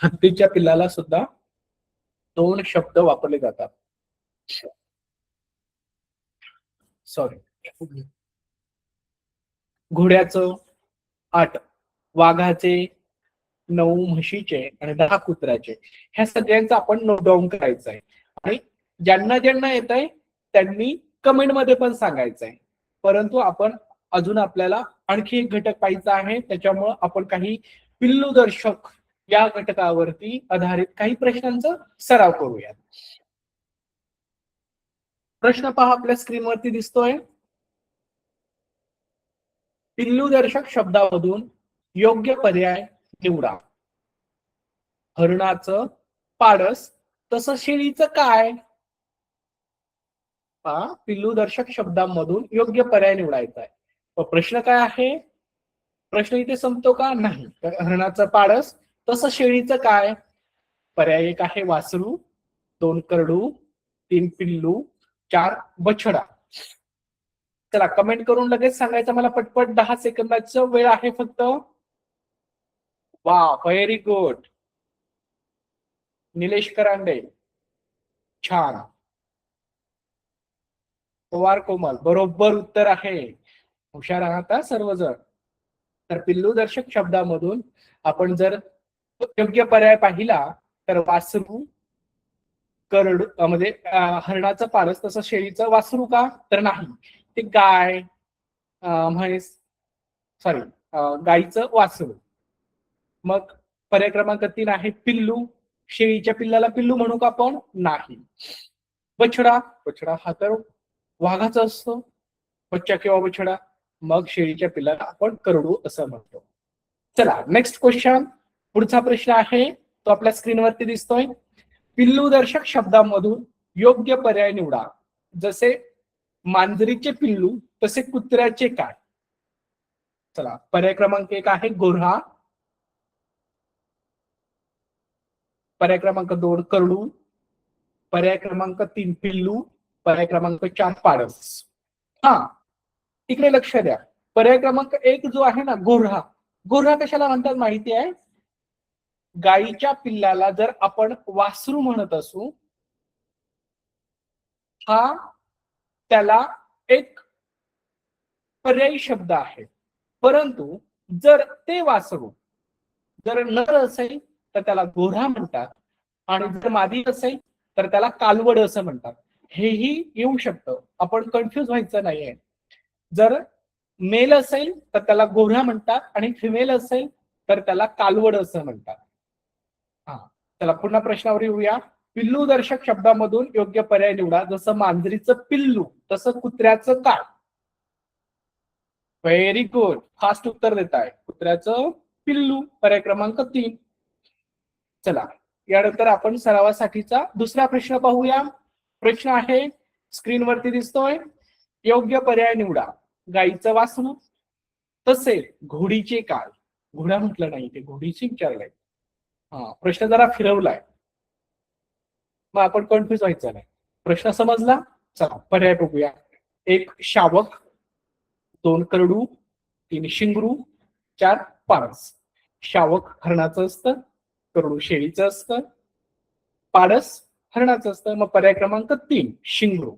हत्तीच्या पिल्लाला सुद्धा 2 शब्द वापरले जातात. सॉरी. घोड्याचं 8, वाघाचे 9, म्हशीचे आणि 10 कुत्र्याचे. ह्या सगळ्यांचं आपण नोट डाऊन करायचं आहे आणि ज्यांना येत आहे त्यांनी कमेंट मध्ये पण सांगायचं आहे. परंतु आपण अजून आपल्याला आणखी एक घटक पाहायचा आहे, त्याच्यामुळे आपण काही पिल्लू दर्शक या घटकावरती आधारित काही प्रश्नांचा सराव करूया. प्रश्न पहा, आपल्या स्क्रीनवरती दिसतोय. पिल्लू दर्शक शब्दामधून योग्य पर्याय निवडा. हरणाचं पाडस, तसं शेळीचं काय? पिल्लू दर्शक शब्दांमधून योग्य पर्याय निवडायचा आहे. प्रश्न काय आहे? प्रश्न इथे संपतो का? नाही. हरणाचं पाडस, तसं शेळीचं काय? पर्याय एक आहे वासरू, 2 करडू, 3 पिल्लू, 4 बछडा. चला कमेंट करून लगेच सांगायचं मला पटपट. 10 सेकंदाचा वेळ आहे फक्त. वा व्हेरी गुड. निलेश करांडे छान. पवार कोमल बरोबर उत्तर आहे. हुशार आहात सर्वजण. तर पिल्लूदर्शक शब्दामधून आपण जर योग्य पर्याय पाहिला तर वासरू, करड म्हणजे हरणाचं पारस, तसं शेळीचं वासरू का तर नाही, ते गाय म्हैस सॉरी गाईचं वासरू. मग पर्याय क्रमांक 3 आहे पिल्लू. शेळीच्या पिल्लाला पिल्लू म्हणू का आपण नाही. बछडा, बछडा हा तर वाघाचा असतो, बच्चा किंवा बछडा. मग शेळीच्या पिल्लाला आपण करडू असं म्हणतो. चला नेक्स्ट क्वेश्चन. पुढचा प्रश्न आहे तो आपल्या स्क्रीनवरती दिसतोय. पिल्लूदर्शक शब्दांमधून योग्य पर्याय निवडा. जसे मांजरीचे पिल्लू तसे कुत्र्याचे काय. चला पर्याय क्रमांक 1 आहे गोऱ्हा, पर्याय क्रमांक 2 करडू, पर्याय क्रमांक 3 पिल्लू, पर्याय क्रमांक 4 पारस. हा इकडे लक्ष द्या. पर्याय क्रमांक 1 जो आहे ना गोऱ्हा, गोऱ्हा कशाला म्हणतात माहिती आहे. गाईच्या पिल्लाला जर आपण वासरू म्हणत असू, हा त्याला एक पर्यायी शब्द आहे. परंतु जर ते वासरू जर नर असेल तर त्याला गोऱ्हा म्हणतात, आणि जर मादी असेल तर त्याला कालवड असं म्हणतात. हेही येऊ शकतं, आपण कन्फ्युज व्हायचं नाहीये. जर मेल असेल तर त्याला गोऱ्हा म्हणतात आणि फिमेल असेल तर त्याला कालवड असं म्हणतात. हा चला पुन्हा प्रश्नावर येऊया. पिल्लूदर्शक शब्दामधून योग्य पर्याय निवडा. जसं मांजरीचं पिल्लू तसं कुत्र्याचं काय. व्हेरी गुड, फास्ट उत्तर देत आहे. कुत्र्याचं पिल्लू पर्याय क्रमांक 3. चला यानंतर आपण सरावासाठीचा दुसरा प्रश्न पाहूया. प्रश्न आहे स्क्रीनवरती दिसतोय. योग्य पर्याय निवडा. गाईचं वासरू तसे घोडीचे काय. घोडा म्हटलं नाही, ते घोडीची विचारलंय. हा प्रश्न जरा फिरवलाय, मग आपण कन्फ्युज व्हायचं नाही. प्रश्न समजला. चला पर्याय बघूया. 1 शावक, 2 करडू, 3 शिंगरू, 4 पारस. शावक हरणाचं असतं, करडू शेळीचं असतं, पारस हरणाचं असतं. मग पर्याय क्रमांक 3 शिंगरू.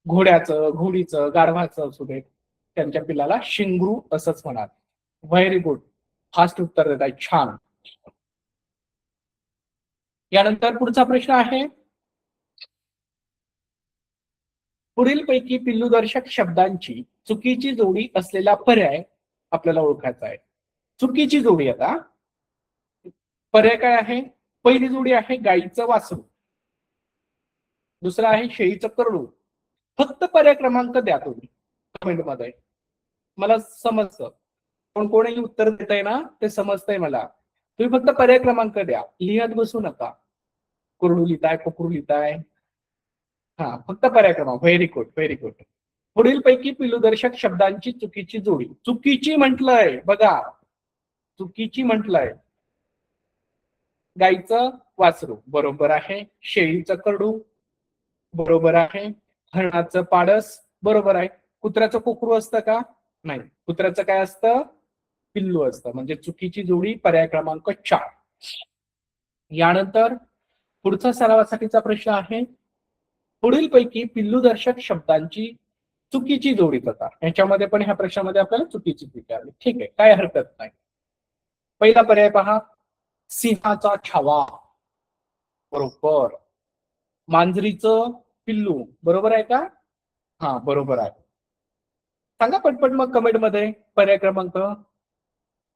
घोड्याचं, घोडीचं, गाढवाचं असू दे, त्यांच्या पिल्लाला शिंगरू असंच म्हणतात. व्हेरी गुड, फास्ट उत्तर देत आहे. छान. यानंतर पुढचा प्रश्न आहे. पुढीलपैकी पिल्लूदर्शक शब्दांची चुकीची जोडी असलेला पर्याय आपल्याला ओळखायचा आहे. चुकीची जोडी आता पर्याय काय आहे. पहिली जोडी आहे गाईचं वासरू, दुसरा आहे शेळीचं करडू. फक्त पर्याय क्रमांक द्या तुम्ही कमेंट मध्ये, मला समजतं. कोणीही उत्तर देत आहे ना ते समजतंय मला. तुम्ही फक्त पर्याय क्रमांक द्या, लिहत बसू नका. करडू लिहिताय, कोकरू लिहिताय. हा फक्त पर्याय क्रमांक. Very good, very good. पुढीलपैकी पिल्लूदर्शक शब्दांची चुकीची जोडी. चुकीची म्हटलंय बघा, चुकीची म्हटलंय. गाईचं वासरू बरोबर आहे, शेळीचं करडू बरोबर आहे, हरणाचं पाडस बरोबर आहे. कुत्र्याचं कोकरू असतं का नाही, कुत्र्याचं काय असतं पिल्लू असतं. म्हणजे चुकीची जोडी पर्याय क्रमांक 4. यानंतर पुढचा सरावासाठीचा प्रश्न आहे. पुढीलपैकी पिल्लूदर्शक शब्दांची चुकीची जोडी बघा. याच्यामध्ये पण ह्या प्रश्नामध्ये आपल्याला चुकीची विचारली. ठीक आहे, काय हरकत नाही. पहिला पर्याय पहा, सिंहाचा छावा बरोबर. मांजरीचं पिल्लू बरोबर आहे का. हा बरोबर आहे. सांगा पटपट मग कमेंट मध्ये पर्याय क्रमांक.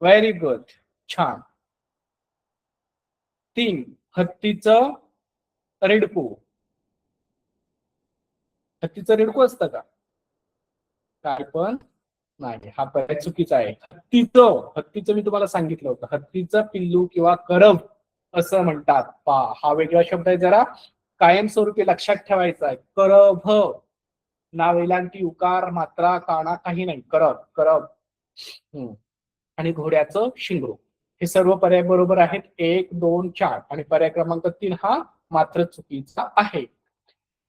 व्हेरी गुड, छान. 3 हत्तीचं रेडकू. हत्तीचं रेडकू असतं का. काय पण नाही, हा पर्याय चुकीचा आहे. हत्तीचं मी तुम्हाला सांगितलं होतं, हत्तीचं पिल्लू किंवा करभ असं म्हणतात. हा वेगळा शब्द आहे, जरा कायमस्वरूपी लक्षात ठेवायचा आहे. करभ, ना वेलांटी, उकार, मात्रा, काना काही नाही. करभ, करभ. आणि घोड्याचं शिंगरू. हे सर्व पर्याय बरोबर आहेत, 1, 2, 4 आणि पर्याय क्रमांक 3 हा मात्र चुकीचा आहे.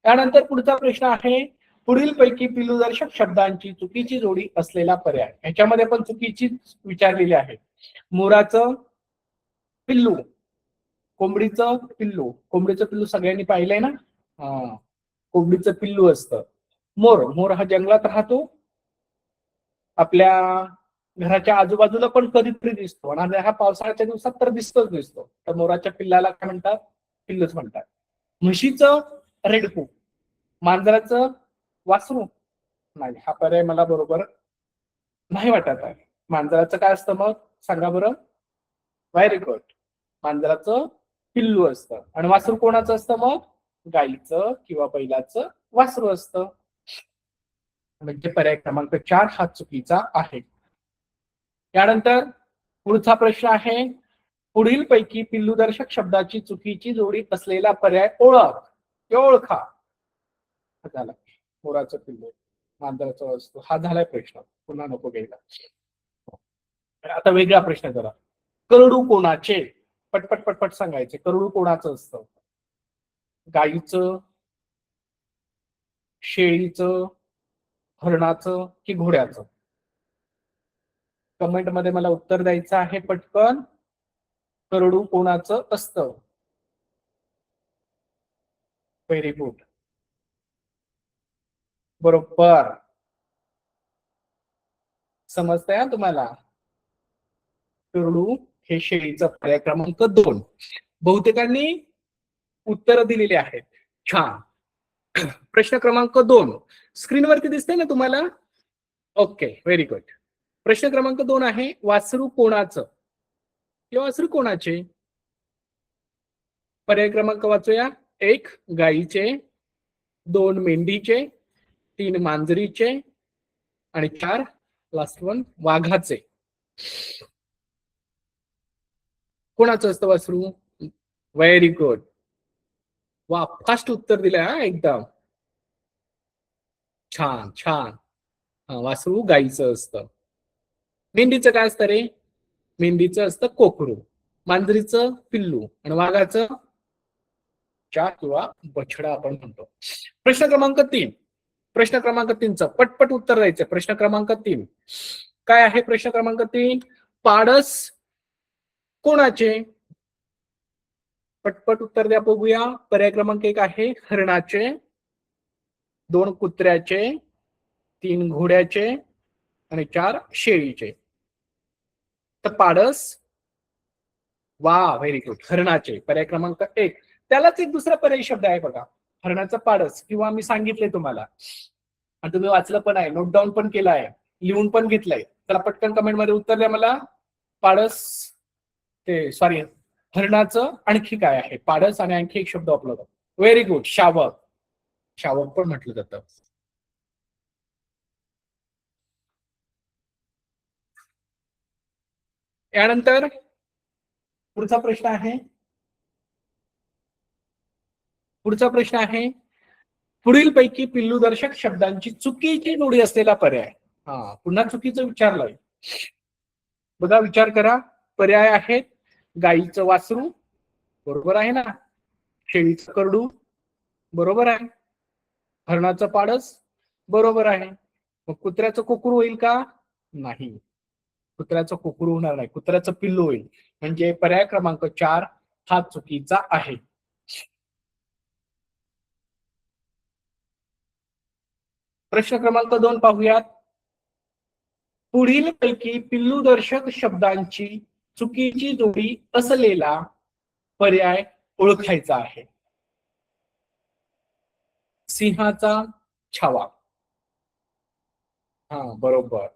त्यानंतर पुढचा प्रश्न आहे, पुढील पैकी पिल्लूदर्शक शब्दांची चुकीची जोडी असलेला पर्याय. ह्याच्यामध्ये पण चुकीची विचारलेली आहे. मोराचं पिल्लू, कोंबडीचं पिल्लू. कोंबडीचं पिल्लू सगळ्यांनी पाहिलंय ना? कोंबडीचं पिल्लू असतं. मोर, मोर हा जंगलात राहतो, आपल्या घराच्या आजूबाजूला पण कधीतरी दिसतो आणि हा पावसाळ्याच्या दिवसात तर दिसतो. तर मोराच्या पिल्लाला काय म्हणतात? पिल्लूच म्हणतात. म्हशीचं रेडकू, मांजराचं वासरू. नाही, हा पर्याय मला बरोबर नाही वाटत आहे. मांजराचं काय असतं मग सांगा बरं? व्हेरी गुड, मांजराचं पिल्लू असतं. आणि वासरू कोणाचं असतं मग? गाईचं किंवा बैलाचं वासरू असतं. म्हणजे पर्याय क्रमांक 4 हा चुकीचा आहे. त्यानंतर पुढचा प्रश्न आहे, पुढील पैकी पिल्लूदर्शक शब्दाची चुकीची जोडी असलेला पर्याय ओळखा. झाला, मोराचं पिल्लू, मांजराचा वस्तू, हा झालाय प्रश्न, पुन्हा नको घ्यायला. आता वेगळा प्रश्न जरा, करडू कोणाचे? पटपट पटपट सांगायचे. करडू कोणाचं असतं? गाईचं, शेळीचं, हरणाचं की घोड्याचं? कमेंट मध्ये मला उत्तर द्यायचं आहे पटकन. करडू कोणाचं असतं? व्हेरी गुड, बरोबर. समजतंय ना तुम्हाला? करडू हे शेळीचं. पर्याय क्रमांक 2. बहुतेकांनी उत्तर दिलेली आहेत. छान. प्रश्न क्रमांक 2 स्क्रीनवरती दिसतंय ना तुम्हाला? Okay, very good. प्रश्न क्रमांक 2 आहे, वासरू कोणाचं किंवा वासरू कोणाचे? पर्याय क्रमांक वाचूया. 1 गाईचे, 2 मेंढीचे, 3 मांजरीचे आणि 4 लास्ट वन वाघाचे. कोणाचं असतं वासरू? व्हेरी गुड, वा, फास्ट उत्तर दिलंय हा, एकदम छान छान. वासरू गाईचं असतं. मेंढीचं काय असतं रे? मेंढीचं असतं कोकरू, मांजरीचं पिल्लू आणि वाघाचं किंवा बछडा आपण म्हणतो. प्रश्न क्रमांक 3. प्रश्न क्रमांक 3चं पटपट उत्तर द्यायचं. प्रश्न क्रमांक 3 काय आहे? प्रश्न क्रमांक 3, पाडस कोणाचे? पटपट उत्तर द्या बघूया. पर्याय क्रमांक 1 आहे हरणाचे, 2 कुत्र्याचे, 3 घोड्याचे आणि 4 शेळीचे. तर पाडस, वा, व्हेरी गुड, हरणाचे. पर्याय क्रमांक 1. त्यालाच एक दुसरा पर्याय शब्द आहे बघा, हरणाचं पाडस, किंवा मी सांगितलंय तुम्हाला आणि तुम्ही वाचलं पण आहे, नोट डाऊन पण केलं आहे, लिहून पण घेतलंय. त्याला पटकन कमेंट मध्ये उत्तर द्या मला. पाडस, ते सॉरी, हरणाचं आणखी काय आहे? पाडस आणि आणखी एक शब्द वापरला जातो. व्हेरी गुड, शावक. शावक पण म्हटलं जातं. यानंतर पुढचा प्रश्न आहे, पुढील पैकी पिल्लूदर्शक शब्दांची चुकीची जोडी असलेला पर्याय. पुन्हा चुकीचं विचारलंय बघा, विचार करा. पर्याय आहेत गाईचं वासरू, बरोबर आहे ना? शेळीचं करडू, बरोबर आहे. हरणाचं पाडस, बरोबर आहे. मग कुत्र्याचं कोकरू होईल का? नाही, कुत्र्याचं कोकरू होणार नाही, कुत्र्याचं पिल्लू होईल. म्हणजे पर्याय क्रमांक 4 हा चुकीचा आहे. प्रश्न क्रमांक 2 पाहूयात. पुढील पैकी पिल्लूदर्शक शब्दांची चुकीची जोडी असलेला पर्याय ओळखायचा आहे. सिंहाचा छावा, बरोबर.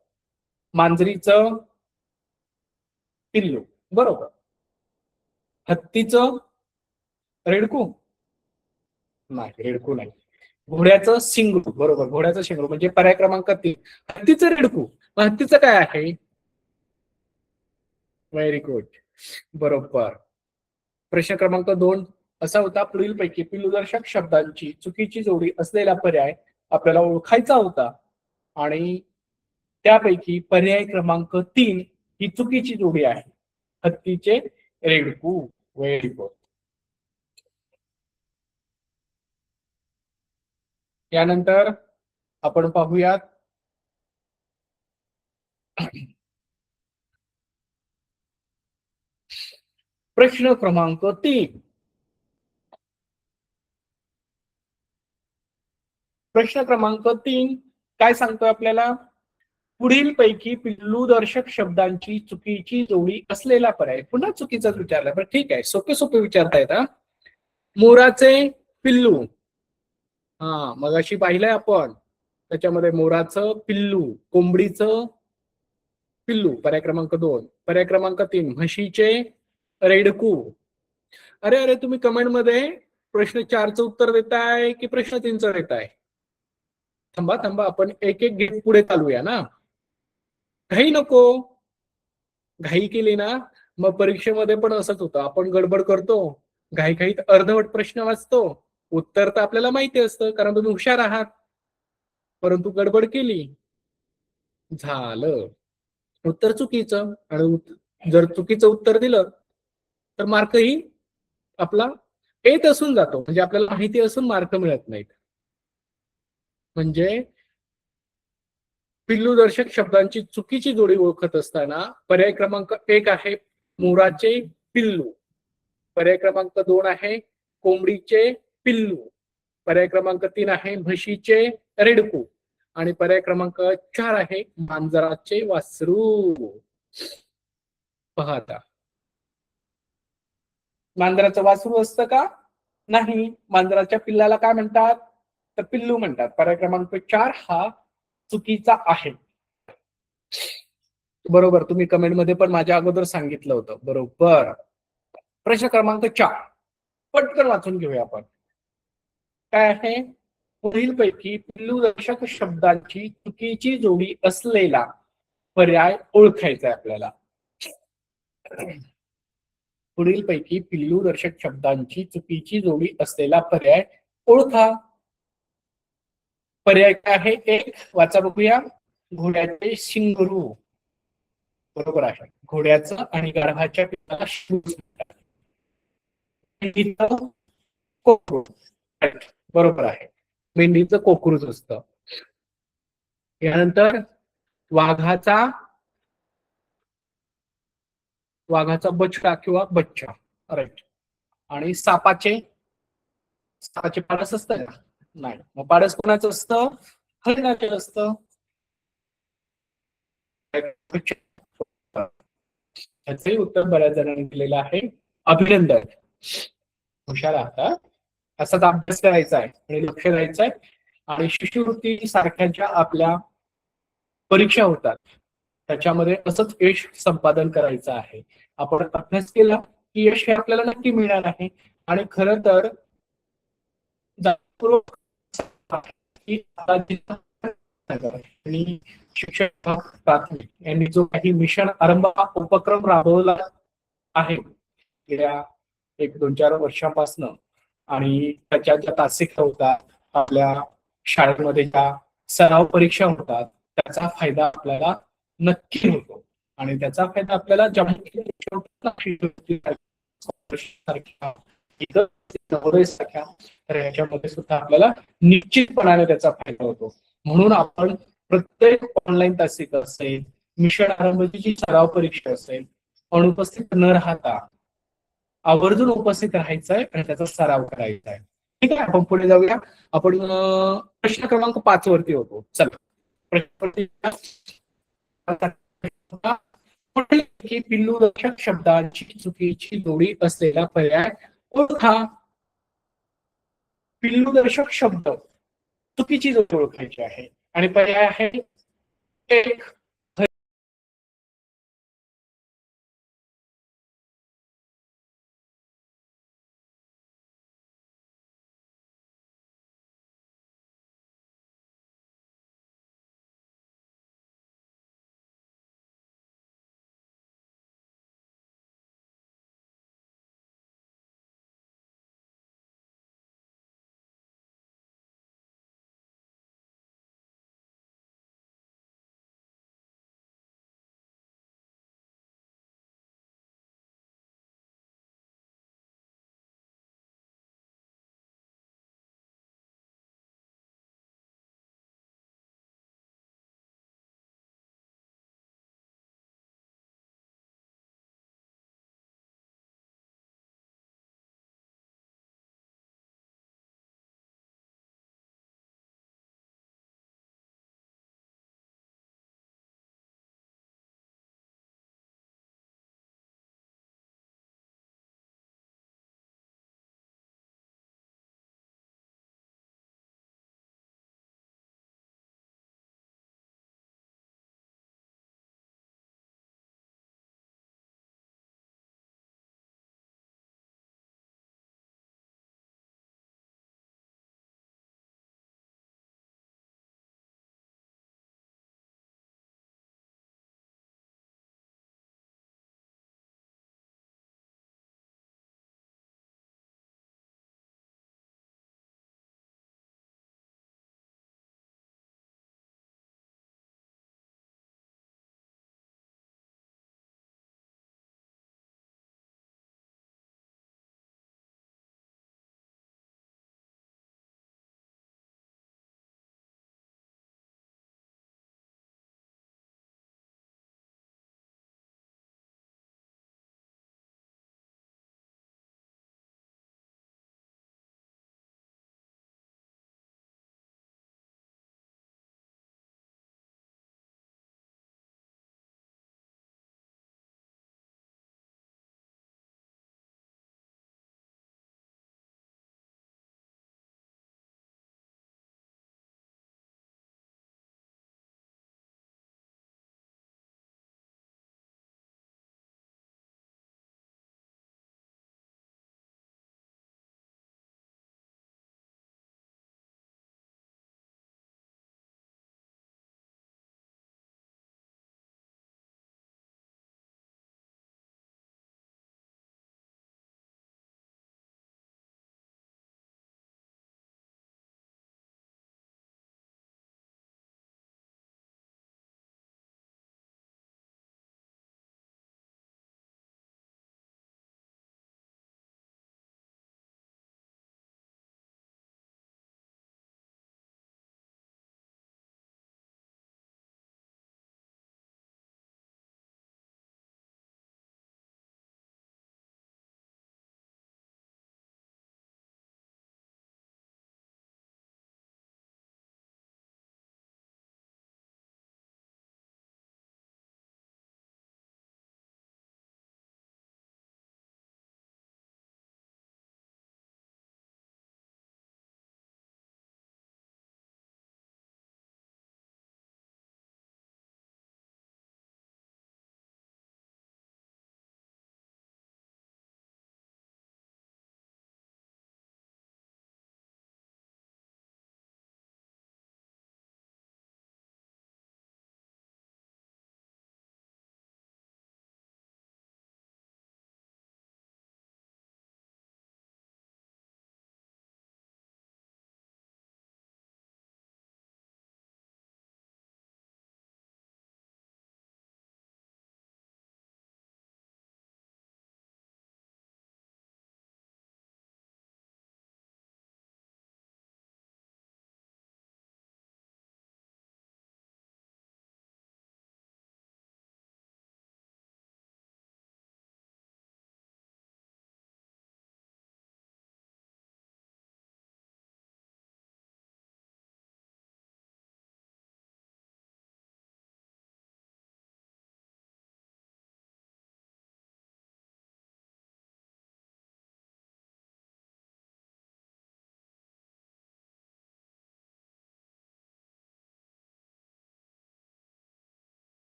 मांजरीचं पिल्लू, बरोबर. हत्तीचं रेडकू, नाही, रेडकू नाही. घोड्याचं शिंगरू, बरोबर, घोड्याचं शिंगरू. म्हणजे पर्याय क्रमांक 3 हत्तीचं रेडकू. हत्तीचं काय आहे? व्हेरी गुड, बरोबर. प्रश्न क्रमांक 2 असा होता, पुढीलपैकी पिल्लूदर्शक शब्दांची चुकीची जोडी असलेला पर्याय आपल्याला ओळखायचा होता आणि त्यापैकी पर्याय क्रमांक 3 ही चुकीची जोडी आहे. हत्तीचे रेडकू. Very good. यानंतर आपण पाहूयात प्रश्न क्रमांक 3. प्रश्न क्रमांक 3 काय सांगतोय आपल्याला? पुढील पैकी पिल्लूदर्शक शब्दांची चुकीची जोडी असलेला पर्याय. पुन्हा चुकीचाच विचारलाय, पण ठीक आहे, सोपे सोपे विचारतायत हा. मोराचे पिल्लू. हा, मगाशी पाहिलंय आपण, त्याच्यामध्ये मोराचं पिल्लू, कोंबडीचं पिल्लू, पर्याय क्रमांक 2. पर्याय क्रमांक 3 म्हशीचे रेडकू. अरे अरे, तुम्ही कमेंट मध्ये प्रश्न 4चं उत्तर देताय की प्रश्न 3चं देताय? थांबा थांबा, आपण एक एक घेऊन पुढे चालूया ना. घाई नको. घाई केली ना मग परीक्षेमध्ये पण असंच होतं, आपण गडबड करतो, घाईघाईत अर्धवट प्रश्न वाचतो, उत्तर तर आपल्याला माहिती असतं कारण तुम्ही हुशार आहात, परंतु गडबड केली, झालं उत्तर चुकीचं. आणि जर चुकीचं उत्तर दिलं तर मार्कही आपला येत असून जातो, म्हणजे आपल्याला माहिती असून मार्क मिळत नाहीत. म्हणजे पिल्लूदर्शक शब्दांची चुकीची जोडी ओळखत असताना पर्याय क्रमांक 1 आहे मोराचे पिल्लू, पर्याय क्रमांक 2 आहे कोंबडीचे पिल्लू, पर्याय क्रमांक 3 आहे म्हशीचे रेडकू, आणि पर्याय क्रमांक 4 आहे मांजराचे वासरू. पाहता, मांजराचं वासरू असतं का? नाही. मांजराच्या पिल्लाला काय म्हणतात? तर पिल्लू म्हणतात. पर्याय क्रमांक 4 हा चुकीचा आहे. बरोबर, तुम्ही कमेंट मध्ये पण माझ्या अगोदर सांगितलं होतं. बरोबर. प्रश्न क्रमांक 4 पटकन वाचून घेऊया आपण. काय आहे? पुढील पैकी पिल्लूदर्शक शब्दांची चुकीची जोडी असलेला पर्याय ओळखायचा आहे आपल्याला. पुढील पैकी पिल्लूदर्शक शब्दांची चुकीची जोडी असलेला पर्याय ओळखा. पर्याय काय आहे? 1 वाचा बघूया. घोड्याचे शिंगरू. बरोबर आहे. घोड्याचं आणि गाढवाच्या पिल्लाला शिंगरू. मेंढीचं कोकरू. बरोबर आहे. मेंढीचं कोकरूच असतं. यानंतर वाघाचा बछडा किंवा बच्चा. राईट. आणि सापाचे पाडस असतं का? नाही. मग पाडस कोणाचं असतं? हरिणाचे असतं. त्याचंही उत्तर बऱ्याच जणांनी दिलेलं आहे. अभिनंदन, हुशार आहात. असाच अभ्यास करायचा आहे आणि लक्ष द्यायचं आहे. आणि शिष्यवृत्ती सारख्याच्या आपल्या परीक्षा होतात, त्याच्यामध्ये असंच यश संपादन करायचं आहे. आपण अभ्यास केला की यश हे आपल्याला नक्की मिळणार आहे. आणि खरं तर आणि शिक्षक प्राथमिक यांनी जो काही मिशन आरंभ हा उपक्रम राबवला आहे गेल्या 1-2-4 वर्षापासून, आणि त्याच्या ज्या तासिका होतात, आपल्या शाळेमध्ये ज्या सराव परीक्षा होतात, त्याचा फायदा आपल्याला नक्की होतो. आणि त्याचा फायदा आपल्याला तर याच्यामध्ये सुद्धा आपल्याला निश्चितपणाने त्याचा फायदा होतो. म्हणून आपण प्रत्येक ऑनलाईन तासिका असेल, मिशन आरंभची जी सराव परीक्षा असेल, अनुपस्थित न राहता आवर्जून उपस्थित राहायचं आहे आणि त्याचा सराव करायचा आहे. ठीक आहे, आपण पुढे जाऊया. आपण प्रश्न क्रमांक 5 वरती होतो. चला, पिल्लूदर्शक शब्दांची चुकीची जोडी असलेला पर्याय ओळखा. पिल्लूदर्शक शब्द चुकीची जोडी ओळखायची आहे आणि पर्याय आहे 1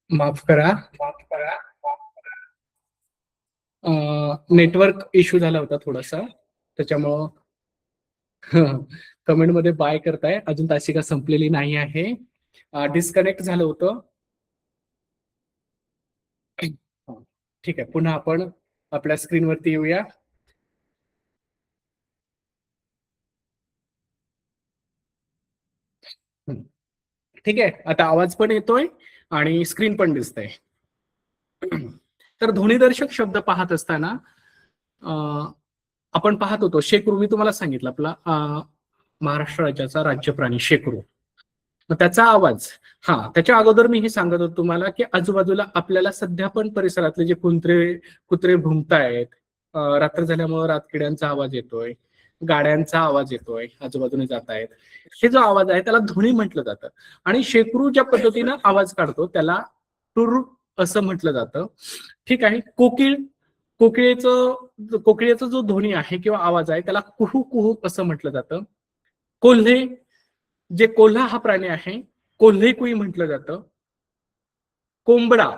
माफ करा, नेटवर्क इश्यू झाला होता थोडासा, त्याच्यामुळं कमेंट मध्ये बाय करताय. अजून तासिका संपलेली नाही आहे. डिस्कनेक्ट झालं होतं. ठीक आहे, पुन्हा आपण आपल्या स्क्रीनवरती येऊया. ठीक आहे, आता आवाज पण येतोय आणि स्क्रीन पण दिसतंय. तर ध्वनिदर्शक शब्द पाहत असताना आपण पाहत होतो शेकरू. मी तुम्हाला सांगितलं आपला महाराष्ट्र राज्याचा राज्य प्राणी शेकरू. मग त्याचा आवाज, त्याच्या अगोदर मी हे सांगत होतो तुम्हाला की आजूबाजूला आपल्याला सध्या पण परिसरातले जे कुत्रे भुंकतायत, रात्र झाल्यामुळे रातकिड्यांचा आवाज येतोय, गाड्यांचा आवाज येतोय, आजूबाजूने जात आहेत, हे जो आवाज आहे त्याला ध्वनी म्हटलं जातं. आणि शेकरू ज्या पद्धतीनं आवाज काढतो त्याला टुर असं म्हटलं जातं. ठीक आहे. कोकिळेचा जो ध्वनी आहे किंवा आवाज आहे त्याला कुहू कुहू असं म्हटलं जातं. कोल्हे, जे कोल्हा हा प्राणी आहे, कोल्हे कुई म्हटलं जातं. कोंबडा,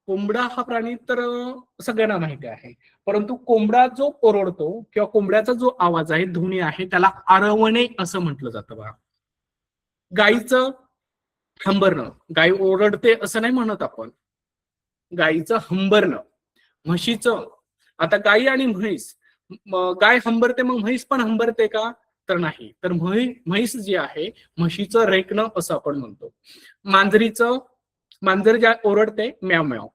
कोंबडा हा प्राणी तर सगळ्यांना माहिती आहे, परंतु कोंबडा जो ओरडतो किंवा कोंबड्याचा जो आवाज आहे, ध्वनी आहे, त्याला आरवणे असं म्हटलं जातं बघा. गाईचं हंबरणं, गाय ओरडते असं नाही म्हणत आपण, गाईचं हंबरणं. म्हशीचं, आता गाई आणि म्हैस, गाय हंबरते मग म्हैस पण हंबरते का, तर नाही. तर म्हैस जी आहे, म्हशीचं रेकणं असं आपण म्हणतो. मांजर ज्या ओरडते म्याव म्याव,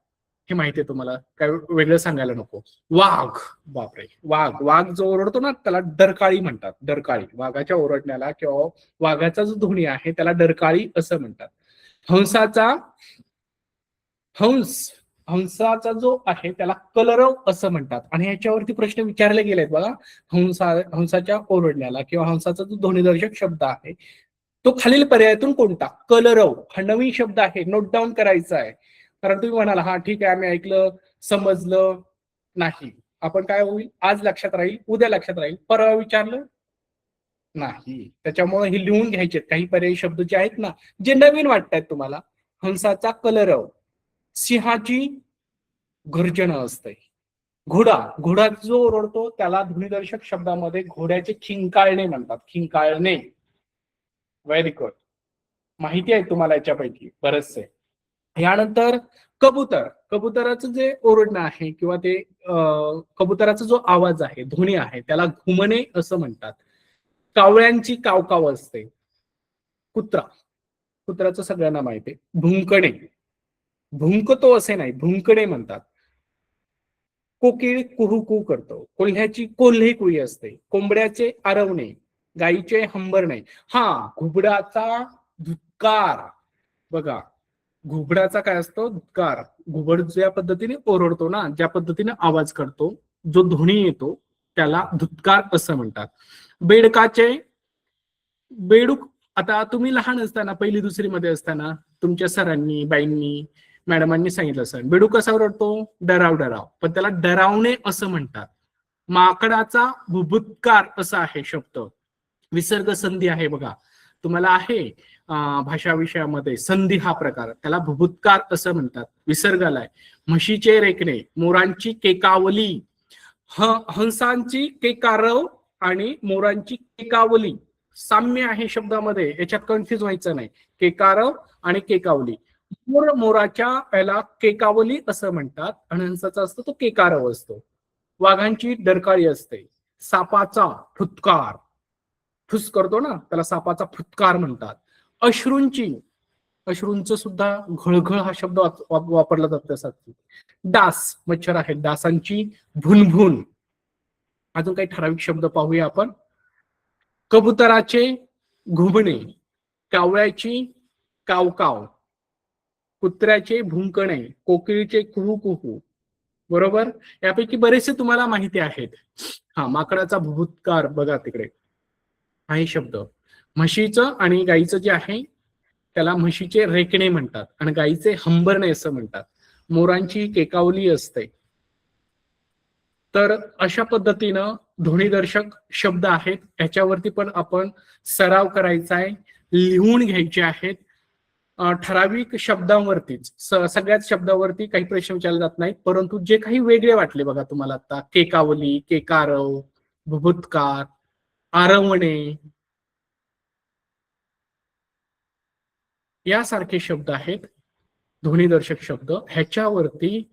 हे माहितीये तुम्हाला, काय वेगळं सांगायला नको. वाघ, बापरे, वाघ जो ओरडतो ना त्याला डरकाळी म्हणतात. डरकाळी, वाघाच्या ओरडण्याला किंवा वाघाचा जो ध्वनी आहे त्याला डरकाळी असं म्हणतात. हंसाचा जो आहे त्याला कलरव असं म्हणतात. आणि ह्याच्यावरती प्रश्न विचारले गेलेत बघा. हंसाच्या ओरडण्याला किंवा हंसाचा जो ध्वनिदर्शक शब्द आहे तो खालील पर्यायातून कोणता. कलरव हा नवीन शब्द आहे, नोट डाऊन करायचा आहे. कारण तुम्ही म्हणाला हा ठीक आहे आम्ही ऐकलं समजलं, नाही. आपण काय होईल, आज लक्षात राहील, उद्या लक्षात राहील, परवा विचारलं नाही. त्याच्यामुळे हे लिहून घ्यायचे काही पर्यायी शब्द जे आहेत ना, जे नवीन वाटतायत तुम्हाला. हंसाचा कलरव, सिंहाची गर्जना असते. घोडा जो ओरडतो त्याला ध्वनिदर्शक शब्दामध्ये घोड्याचे खिंकाळणे म्हणतात. खिंकाळणे. व्हेरी गुड, माहिती आहे तुम्हाला याच्यापैकी बरेचसे. यानंतर कबुतराचं जे ओरडणं आहे किंवा ते कबुतराचा जो आवाज आहे, ध्वनी आहे, त्याला घुमणे असं म्हणतात. कावळ्यांची कावकाव असते. कुत्राचं सगळ्यांना माहिती आहे. भुंकणे, भुंकतो असे नाही, भुंकणे म्हणतात. कोकिळ कुहू करतो. कोल्ह्याची कोल्हे कुई असते. कोंबड्याचे आरवणे, गाईचे हंबरणे. घुबडाचा धुतकार बघा. घुबडाचा काय असतो, धुतकार. घुबड ज्या पद्धतीने ओरडतो ना, ज्या पद्धतीने आवाज करतो, जो ध्वनी येतो त्याला धुतकार असं म्हणतात. बेडूक, आता तुम्ही लहान असताना, पहिली दुसरी मध्ये असताना तुमच्या सरांनी, बाईंनी, मॅडमांनी सांगितलं असेल बेडूक कसा ओरडतो, डराव, पण त्याला डरावणे असं म्हणतात. माकडाचा भुभुत्कार असा आहे शब्द. विसर्ग संधी आहे बघा, तुम्हाला आहे भाषा विषयामध्ये संधी हा प्रकार, त्याला भुभुत्कार असं म्हणतात. विसर्गाला आहे. म्हशीचे रेकणे, मोरांची केकावली, हंसांची केकारव आणि मोरांची केकावली साम्य आहे शब्दामध्ये, याच्यात कन्फ्युज व्हायचं नाही. केकारव आणि केकावली. मोराच्या याला केकावली असं म्हणतात आणि हंसाचा असतो तो केकारव असतो. वाघांची डरकाळी असते. सापाचा फुत्कार, फुस करतो ना त्याला सापाचा फुत्कार म्हणतात. अश्रूंचं सुद्धा घळघळ हा शब्द वापरला जातो त्यासाठी. डास, मच्छर आहेत, डासांची भुनभुन. अजून काही ठराविक शब्द पाहूया आपण. कबुतराचे घुमणे, कावळ्याची कावकाव, कुत्र्याचे भुंकणे, कोकिळीचे कुहू कुहू. बरोबर, यापैकी बरेचसे तुम्हाला माहिती आहेत. माकडाचा भुभुत्कार बघा तिकडे आहे शब्द. म्हशीचं आणि गाईचं जे आहे त्याला म्हशीचे रेकणे म्हणतात आणि गाईचे हंबरणे असं म्हणतात. मोरांची केकावली असते. तर अशा पद्धतीनं ध्वनिदर्शक शब्द आहेत, याच्यावरती पण आपण सराव करायचा आहे, लिहून घ्यायचे आहेत. ठराविक शब्दांवरतीच सगळ्याच शब्दावरती काही प्रश्न विचारले जात नाहीत, परंतु जे काही वेगळे वाटले बघा तुम्हाला आता केकावली, केकारव, भूभुतकार, आरवणे यासारखे शब्द आहेत, ध्वनिदर्शक शब्द, ह्याच्यावरती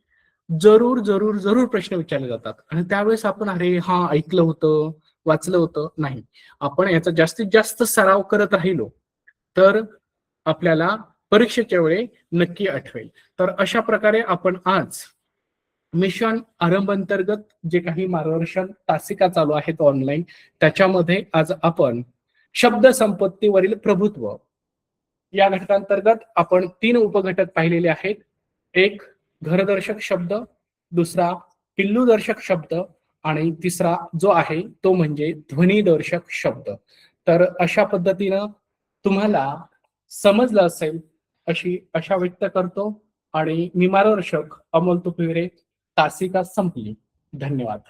जरूर जरूर जरूर प्रश्न विचारले जातात. आणि त्यावेळेस आपण अरे हा ऐकलं होतं, वाचलं होतं, नाही. आपण याचा जास्तीत जास्त सराव करत राहिलो तर आपल्याला परीक्षेच्या वेळी नक्की आठवेल. तर अशा प्रकारे आपण आज मिशन आरंभ अंतर्गत जे काही मार्गदर्शन तासिका चालू आहेत ऑनलाईन, त्याच्यामध्ये आज आपण शब्द संपत्तीवरील प्रभुत्व या घटकांतर्गत आपण 3 उपघटक पाहिलेले आहेत. एक घरदर्शक शब्द, दुसरा पिल्लूदर्शक शब्द आणि तिसरा जो आहे तो म्हणजे ध्वनिदर्शक शब्द. तर अशा पद्धतीनं तुम्हाला समजलं असेल अशी आशा व्यक्त करतो आणि मी मार्गदर्शक अमोल तुपविरे. तासिका संपली. धन्यवाद.